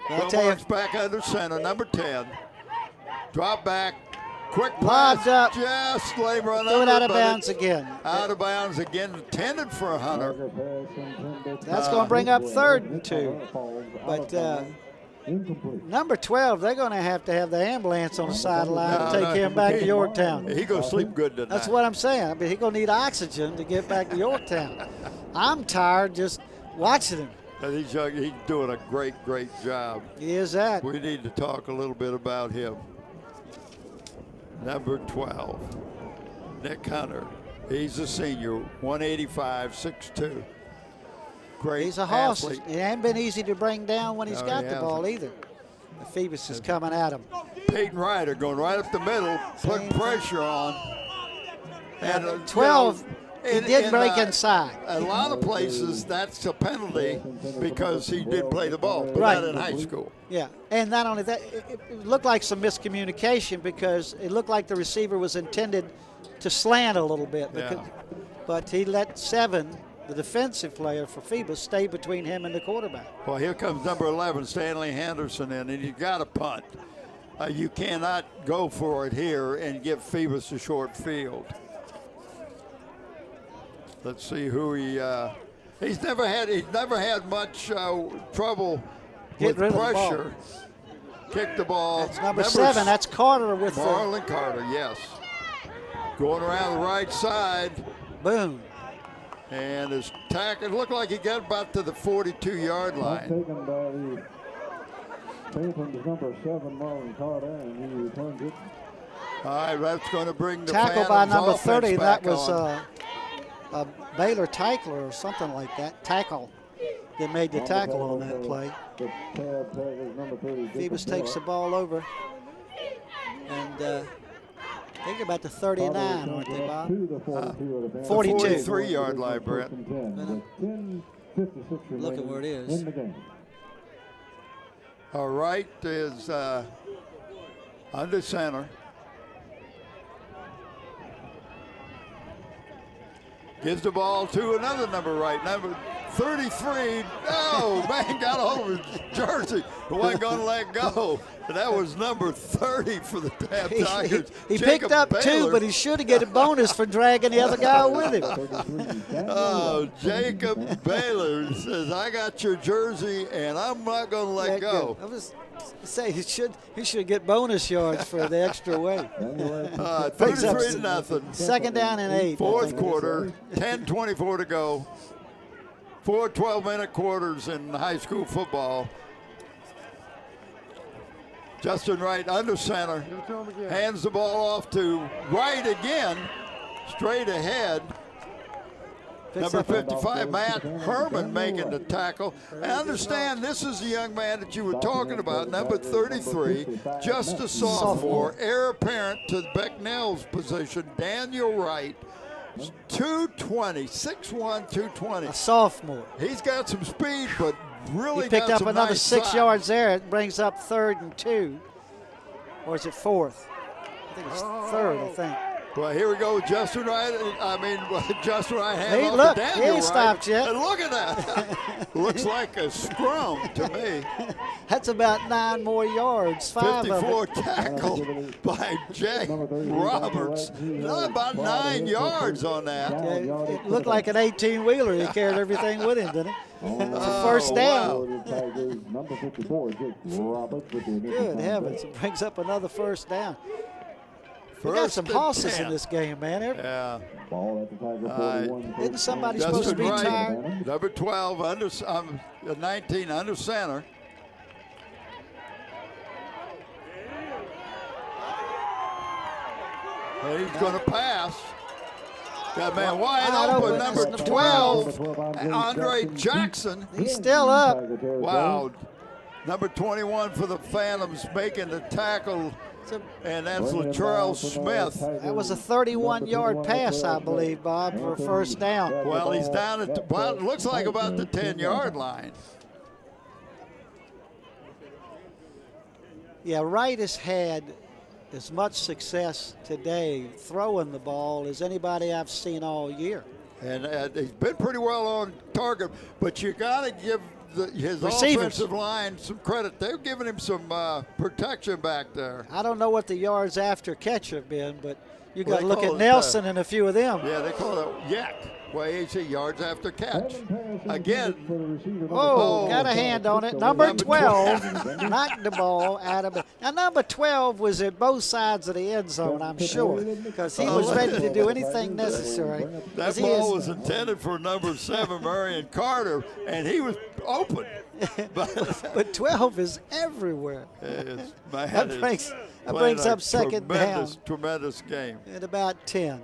Marks back under center, number 10. Drop back. Quick pass. Up. Just lay run Throw it out of bounds again. Out of bounds again, intended for Hunter. That's going to bring up 3rd and 2. But number 12, they're going to have the ambulance on the sideline to take him back to Yorktown. He's going to sleep good tonight. That's what I'm saying. I mean, he's going to need oxygen to get back to Yorktown. I'm tired just watching him. He's doing a great job. He is that. We need to talk a little bit about him. Number 12, Nick Hunter. He's a senior, 185, 6'2". Great He's a hoss. athlete. It ain't been easy to bring down when he's got the ball either. The Phoebus is coming at him. Peyton Ryder going right up the middle, putting pressure on. And 12 He did break inside. A lot of places, that's a penalty because he did play the ball, but Right. not in high school. Yeah, and not only that, it looked like some miscommunication because it looked like the receiver was intended to slant a little bit. Yeah. But he let Seven, the defensive player for Phoebus, stay between him and the quarterback. Well, here comes number 11, Stanley Henderson in, and you got to punt. You cannot go for it here and give Phoebus a short field. Let's see who he's never had much trouble with Getting rid of the ball. pressure. Kick the ball. That's number 7. That's Carter with Marlon Carter, yes. Going around the right side. Boom. And his tackle, it looked like he got about to the 42-yard line. Taken by the Phantoms number 7, Marlon Carter, and he returns it. All right, that's going to bring the Tackle by Phantoms number offense 30. back That was on. a Baylor tackler or something like that. Tackle. They made the tackle on that play. The Tabb Tigers number 30. Phoebus takes the ball over. And I think about the 39, aren't they, Bob? 42. 43-yard line, Brett. Look at where it is. In the game. All right is under center. Gives the ball to another number right, number 33. Oh, man, got a hold of his jersey. He wasn't going to let go. And that was number 30 for the Tabb Tigers. He Jacob picked up Baylor. 2, but he should have get a bonus for dragging the other guy with him. Oh, Jacob Baylor says, I got your jersey, and I'm not going to let go. I was say he should get bonus yards for the extra weight. 33-0. Second down and 8. Fourth quarter, 10:24 to go. 4 12-minute quarters in high school football. Justin Wright under center, hands the ball off to Wright again, straight ahead. Number 55, Matt Herman making the tackle. And understand, this is the young man that you were talking about, number 33, just a sophomore, heir apparent to Becknell's position, Daniel Wright, 220, 6'1", 220. A sophomore. He's got some speed, but really He picked got up some another nice 6 size. yards there. It brings up 3rd and 2. Or is it 4th? I think it's 3rd, I think. Well, here we go, Justin Wright. Justin Wright hand Hey, off look, to he Daniel ain't Wright. stopped yet. And look at that. Looks like a scrum to me. That's about 9 more yards. 5 of 54 it. tackle by Jay Roberts. About 9 yards on that. It looked like an 18-wheeler. He carried everything with him, didn't he? It's a first down. Number 54, Jake Roberts with the initial Good heavens. It brings up another first down. We got First some and horses 10. in this game, man. Yeah. Ball at the Tiger 41. Isn't somebody supposed to Justin be Wright, tired? number 12, 19 under center. And he's going to pass. Got man wide open, number 12, Andre Jackson. He's still up. Wow. Number 21 for the Phantoms making the tackle, and that's Latrell Smith. That was a 31-yard pass, I believe, Bob, for a first down. Well, he's down at it looks like about the 10-yard line. Yeah, Wright has had as much success today throwing the ball as anybody I've seen all year. And he's been pretty well on target, but you got to give his Receivers. offensive line some credit. They're giving him some protection back there. I don't know what the yards after catch have been, but you got to Well, they look call at it, Nelson and a few of them. Yeah, they call it yak. Well, AC yards after catch. Again, Oh, got a hand on it. Number 12 knocked the ball out of it. Now, number 12 was at both sides of the end zone, I'm sure, because he was ready to do anything necessary. that ball was intended for number 7, Marion Carter, and he was open. But 12 is everywhere. That brings up second down. Tremendous game. At about 10.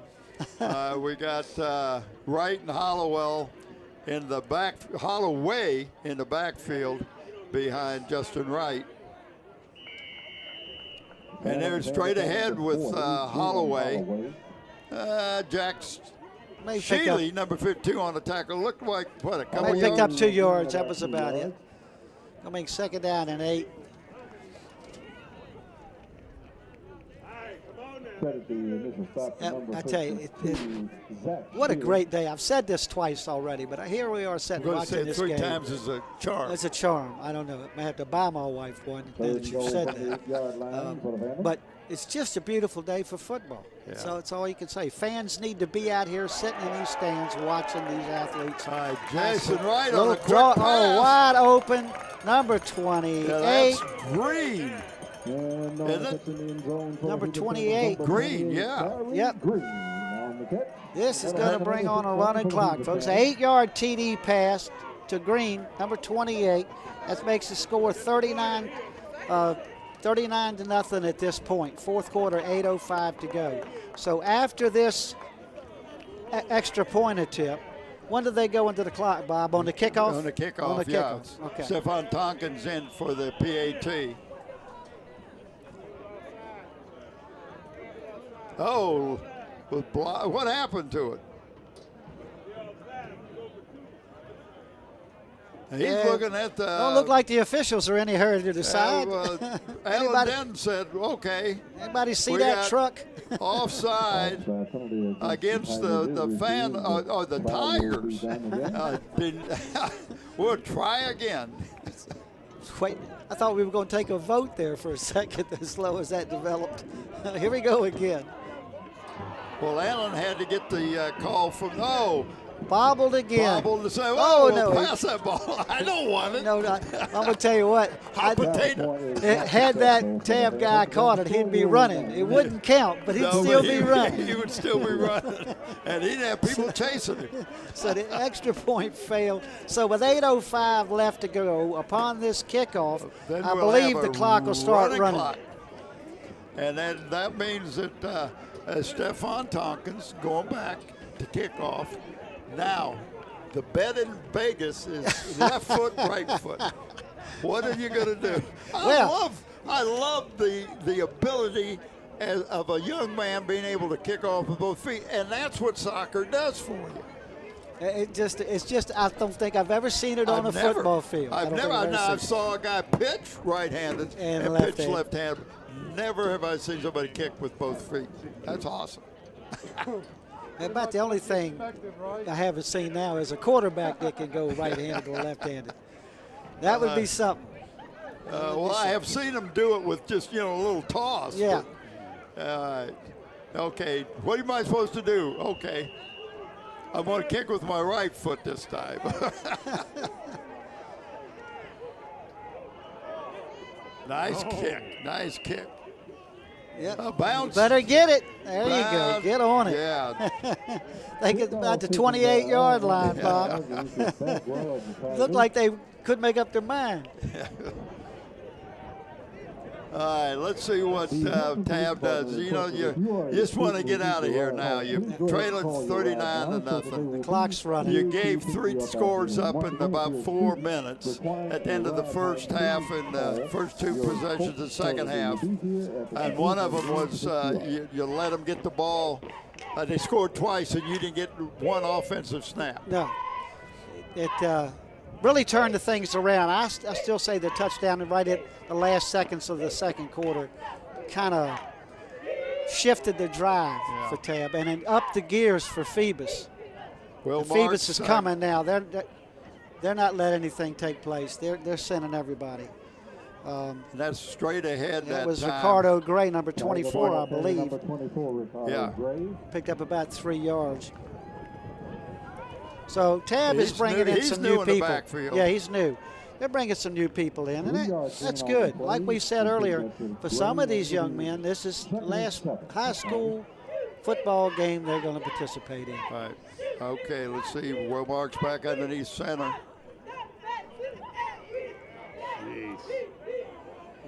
We got Wright and Holloway in the backfield behind Justin Wright. And they're straight ahead with Holloway. Jack's Maybe picked up, Sheely, number 52 on the tackle, looked like, what, a couple maybe picked yards? up 2 yards. That was about it. Gonna make 2nd down and 8. I tell you, what a great day. I've said this twice already, but here we are sitting I'm going to watching say this 3 game. times is a charm. It's a charm. I don't know. I have to buy my wife one now that you've said that. But it's just a beautiful day for football. Yeah. So that's all you can say. Fans need to be out here sitting in these stands watching these athletes. All right, Jason Wright on Little a quick draw, pass. wide open, number 28. Yeah, that's Green. Number 28. Green, yeah. Yep. This is going to bring on a running clock, folks. An 8-yard TD pass to Green, number 28. That makes the score 39 to nothing at this point. 4th quarter, 8:05 to go. So after this extra point attempt, when do they go into the clock, Bob? On the kickoff? On the kickoff, On the yeah. kickoff. Okay. Stephon Tompkins in for the PAT. Oh, what happened to it? He's looking at the. Don't look like the officials are any hurry to decide. Alan Denton said, "Okay." Anybody see we that got truck? Offside against the fan or the Tigers. We'll try again. Wait, I thought we were going to take a vote there for a second, as slow as that developed. Here we go again. Well, Allen had to get the call from Bobbled again. Bobbled to say, Oh, we'll no. pass that ball. I don't want it. No, I'm going to tell you what. Hot potato. Had that Tabb guy caught it, he'd be running. It wouldn't count, but he'd still be running. He would still be running. And he'd have people chasing him. So the extra point failed. So with 8:05 left to go, upon this kickoff, Then I we'll believe have the a clock will start running. clock. And then that means that Stephon Tompkins going back to kickoff. Now, the bet in Vegas is left foot, right foot. What are you going to do? I love the ability of a young man being able to kick off with both feet, and that's what soccer does for you. It's just I don't think I've ever seen it on a football field. I saw a guy pitch right-handed and pitch left-handed. Never have I seen somebody kick with both feet. That's awesome. About the only thing I haven't seen now is a quarterback that can go right-handed or left-handed. That would be something. Well, I have seen them do it with just, a little toss. Yeah. But, okay, what am I supposed to do? Okay. I'm going to kick with my right foot this time. Nice kick. Yep. Bounce. Better get it. There you go. Get on it. Yeah. They get about the 28-yard line, Bob. Looked like they couldn't make up their mind. All right, let's see what Tabb does. You just want to get out of here now. You're trailing 39-0. The clock's running. You gave 3 scores up in about 4 minutes at the end of the first half and the first 2 possessions of the second half. And one of them was you let them get the ball. They scored twice, and you didn't get 1 offensive snap. No. It really turned the things around. I still say the touchdown right at the last seconds of the second quarter kind of shifted the drive for Tabb and then upped the gears for Phoebus. Well, Phoebus is coming now. They're not letting anything take place. They're sending everybody. That's straight ahead that was time. Ricardo Gray, number 24, I believe. Yeah. Picked up about 3 yards. So Tabb is bringing in some new people. Yeah, he's new. They're bringing some new people in, and that's good. Like we said earlier, for some of these young men, this is last high school football game they're going to participate in. All right. Okay, let's see. Will Marks back underneath center.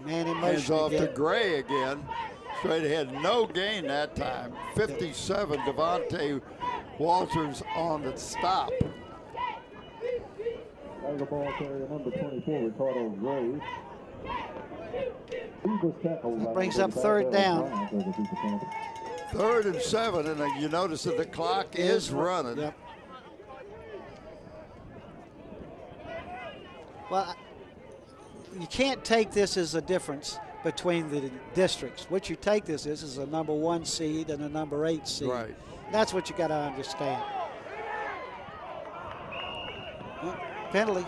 Man in Hands motion off again. to Gray again. Straight ahead. No gain that time. 57. Devontae Walters on the stop. The ball carrier number 24, Ricardo Gray. Brings up 3rd down. 3rd and 7, and you notice that the clock is running. Yep. Well, you can't take this as a difference between the districts. What you take this is a number 1 seed and a number 8 seed. Right. That's what you got to understand. Penalty.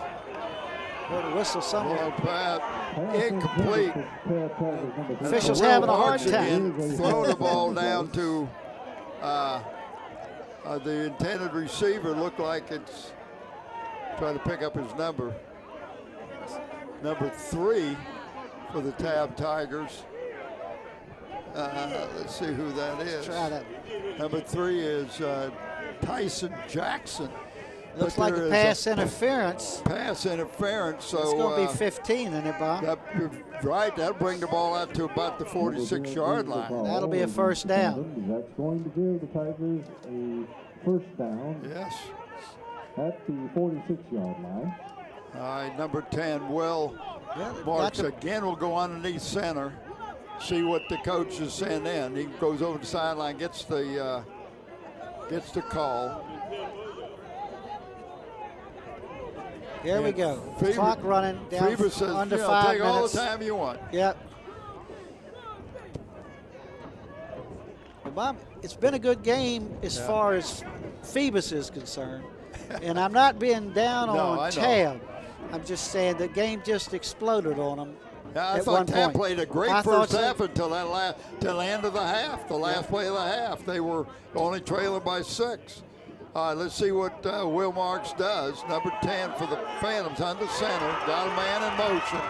Or the whistle somewhere. Well, Pat, incomplete. Officials having a hard time. Throw the ball down to the intended receiver. Looked like it's trying to pick up his number. Number 3 for the Tabb Tigers. Let's see who that is. Try that. Number 3 is Tyson Jackson. Looks like a pass interference. Pass interference. So it's going to be 15, isn't it, Bob? Right, that'll bring the ball out to about the 46-yard line. That'll be a first down. That's going to give the Tigers a first down. Yes. At the 46-yard line. All right, number 10, Will Marks again will go underneath center. See what the coach is sent in. He goes over the sideline, gets the call. Here we go. Clock running down Phoebus says, under 5 take minutes. all the time you want. Yep. Well, Bob, it's been a good game as far as Phoebus is concerned. And I'm not being down on Tabb. I'm just saying the game just exploded on them. Yeah, I thought Tabb played a great first half until till the end of the half, the last play of the half. They were only trailing by 6. All right, let's see what Will Marks does. Number 10 for the Phantoms under center. Got a man in motion.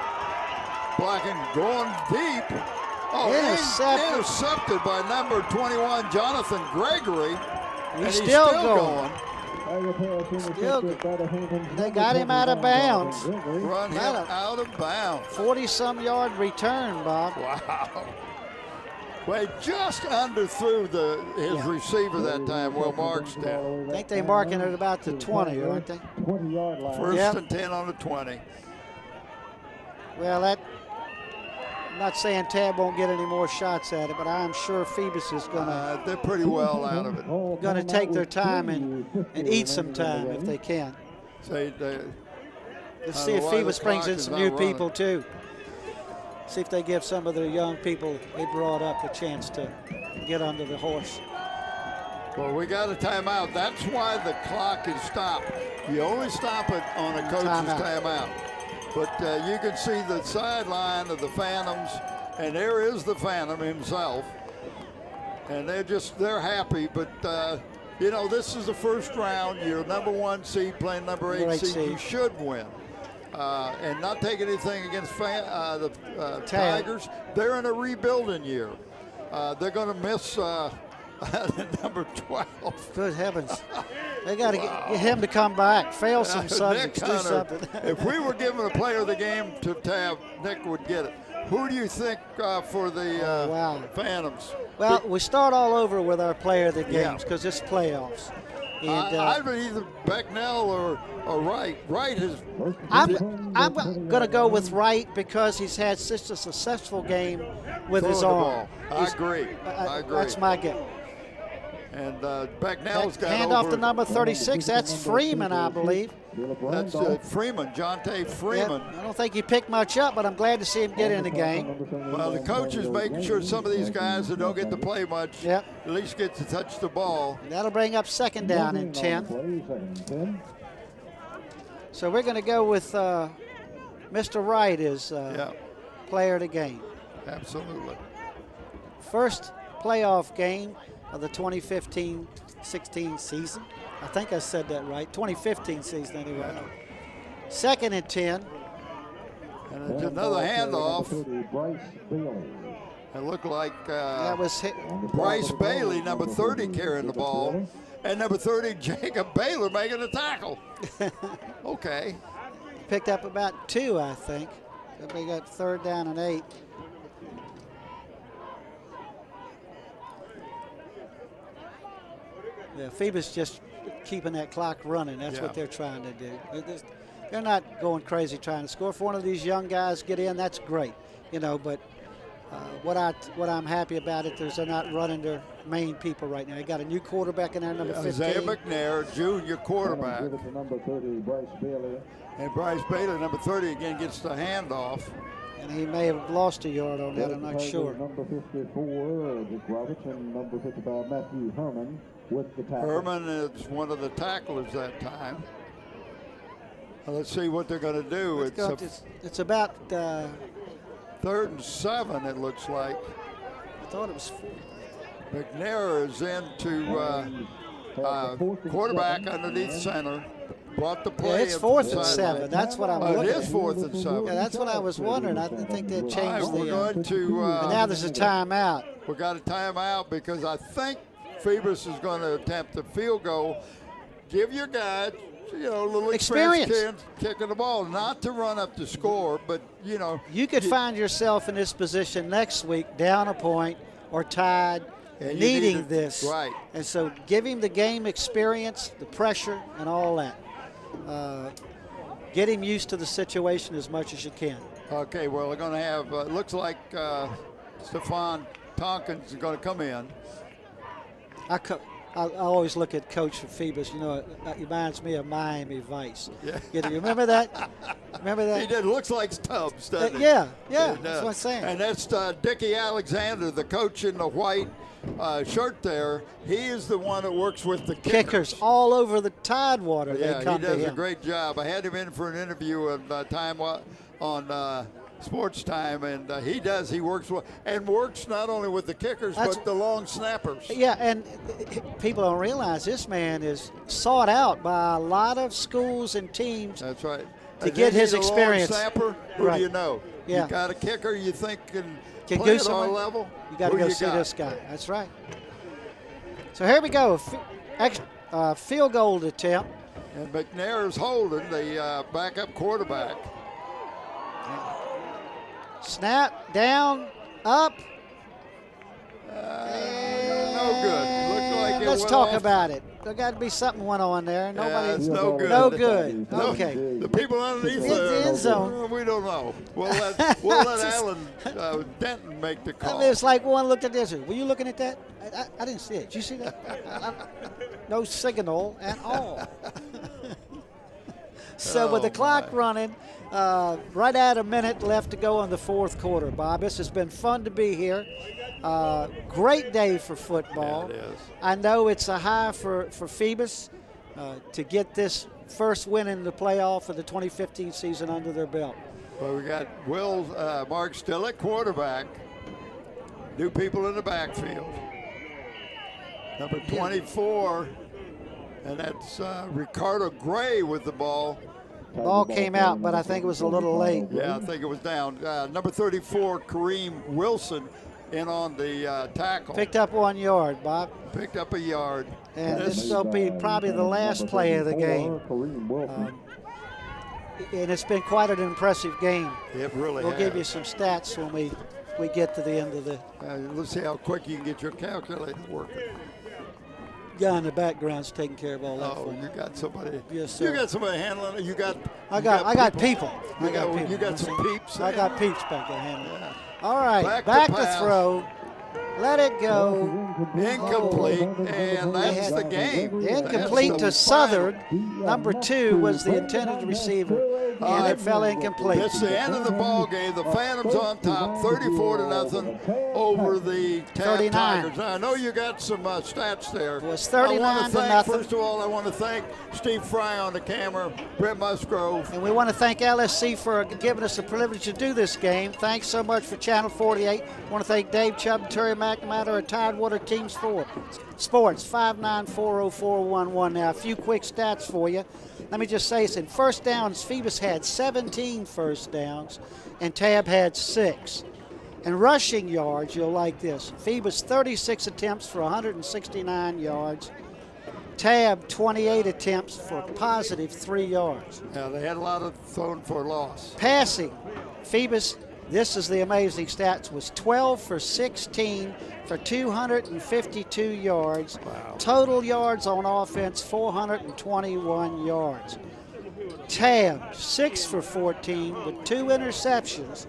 Blocking, going deep. Oh, intercepted by number 21, Jonathan Gregory. He's still going. They got him out of bounds. Run him out of bounds. 40-some-yard return, Bob. Wow. Well, he just underthrew his receiver that time, Will Marks did. I think they're marking it about the 20, aren't they? 20-yard line. First and 10 on the 20. Well, I'm not saying Tabb won't get any more shots at it, but I'm sure Phoebus is going to. They're pretty well out of it. Going to take their time and eat some time if they can. Let's see if Phoebus brings in some new people too. See if they give some of the young people they brought up a chance to get under the horse. Well, we got a timeout. That's why the clock is stopped. You only stop it on a coach's timeout. But you can see the sideline of the Phantoms, and there is the Phantom himself. And they're happy, but this is the first round. You're number 1 seed playing number 8 seed. You should win. And not take anything against the Tigers. They're in a rebuilding year. They're going to miss number 12. Good heavens. They got to get him to come back, fail some subjects, do something. If we were giving a player of the game to Tabb, Nick would get it. Who do you think for the Phantoms? Well, we start all over with our player of the games because it's playoffs. And, I'd be either Becknell or Wright. Wright has. I'm going to go with Wright because he's had such a successful game with his arm. I agree. That's my guess. And Becknell's got hand off to number 36. That's Freeman, I believe. That's Freeman, Jonte Freeman. Yeah, I don't think he picked much up, but I'm glad to see him get in the game. Well, the coach is making sure some of these guys that don't get to play much at least get to touch the ball. That'll bring up second down and 10. So we're going to go with Mr. Wright as player of the game. Absolutely. First playoff game of the 2015-16 season. I think I said that right. 2015 season anyway. Yeah. Second and 10. And it's another handoff. It looked like that was Bryce Bailey, number 30, carrying the ball. And number 30, Jacob Baylor, making a tackle. Okay. Picked up about 2, I think. So we got third down and 8. Yeah, Phoebus just keeping that clock running. That's what they're trying to do. They're not going crazy trying to score. If one of these young guys get in, that's great, but What I'm happy about it is they're not running their main people right now. They got a new quarterback in there, number 15. Isaiah McNair, junior quarterback. Give it to number 30, Bryce Bailey. And Bryce Bailey, number 30, again gets the handoff. And he may have lost a yard on that, I'm not sure. Number 54, Dick Roberts, and number 55, Matthew Herman with the tackle. Herman is one of the tacklers that time. Let's see what they're going to do. It's about 3rd and 7, it looks like. I thought it was 4. McNair is into quarterback underneath center. Brought the play. Yeah, it's 4th and 7. That's what I'm looking at. It is 4th and 7. Yeah, that's what I was wondering. I didn't think they'd changed We're going to. and now there's a timeout. We got a timeout because I think Phoebus is going to attempt a field goal. Give your guy, a little experience kicking the ball, not to run up the score, but You could find yourself in this position next week, down a point or tied, needing this. Right. And so give him the game experience, the pressure, and all that. Get him used to the situation as much as you can. Okay, well, we're going to have, looks like Stephon Tompkins is going to come in. I always look at Coach Phoebus, it reminds me of Miami Vice. Yeah. You remember that? Remember that? He did. Looks like Tubbs, doesn't he? Yeah, that's what I'm saying. And that's Dickie Alexander, the coach in the white shirt there. He is the one that works with the kickers. All over the Tidewater. Yeah, they come he does to a him. great job. I had him in for an interview on Sports Time, and he does. He works not only with the kickers but the long snappers. Yeah, and people don't realize this man is sought out by a lot of schools and teams. That's right. To get his experience. Long snapper, who do you know? Yeah. You got a kicker you think can go play at somewhere? our level? You got to go see this guy. That's right. So here we go. Field goal attempt. And McNair is holding the backup quarterback. Snap, down, up. No good. Looked like it Let's went talk off. about it. There got to be something went on there. Yeah, it's no good. No good. Okay. The people underneath the end zone. We don't know. We'll let Alan Denton make the call. I mean, it's like one looked at this. Were you looking at that? I didn't see it. Did you see that? No signal at all. So with the clock running, right at a minute left to go in the 4th quarter, Bob. This has been fun to be here. Great day for football. Yeah, it is. I know it's a high for Phoebus to get this first win in the playoff of the 2015 season under their belt. Well, we got Mark still at quarterback. New people in the backfield. Number 24, and that's Ricardo Gray with the ball. Ball came out, but I think it was a little late. Yeah, I think it was down. Number 34, Kareem Wilson, in on the tackle. Picked up 1 yard, Bob. Picked up a yard. And this will be probably the last play of the game. And it's been quite an impressive game. It really We'll has. give you some stats when we get to the end of the let's see how quick you can get your calculator working. guy in the background's taking care of all that for you got somebody. Yes, sir. You got somebody handling it. I got people. You got some peeps. I got peeps back there handling it. All right, Back to to pass. throw. Let it go. Incomplete, and that's the game. Incomplete to Southern. Number 2 was the intended receiver, and it fell incomplete. It's the end of the ball game. The Phantoms on top, 34-0 over the Tabb 39. Tigers. Now, I know you got some stats there. It was 39 to nothing. First of all, I want to thank Steve Fry on the camera, Brett Musgrove. And we want to thank LSC for giving us the privilege to do this game. Thanks so much for Channel 48. I want to thank Dave Chubb and Terry McNamara at Tidewater Team Sports, 5940411. Now, a few quick stats for you. Let me just say this. In first downs, Phoebus had 17 first downs, and Tabb had 6. And rushing yards, you'll like this. Phoebus, 36 attempts for 169 yards. Tabb, 28 attempts for a positive 3 yards. Yeah, they had a lot of thrown for loss. Passing, Phoebus, this is the amazing stats, was 12 for 16 for 252 yards. Wow. Total yards on offense, 421 yards. Tabb, 6 for 14 with 2 interceptions.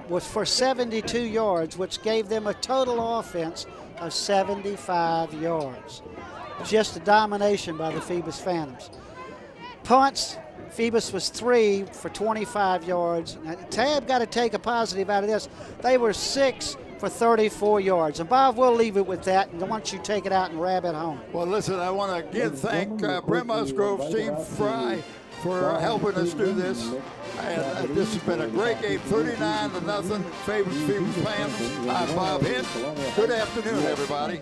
was for 72 yards, which gave them a total offense of 75 yards. Just a domination by the Phoebus Phantoms. Punts, Phoebus was 3 for 25 yards. Now, Tabb got to take a positive out of this. They were 6 for 34 yards. And Bob, we'll leave it with that, and once you take it out and wrap it home. Well, listen, I want to again thank Brent Musgrove, Steve Fry for helping us do this. And this has been a great game, 39-0, Phoebus Phantoms. I'm Bob Hint. Good afternoon, everybody.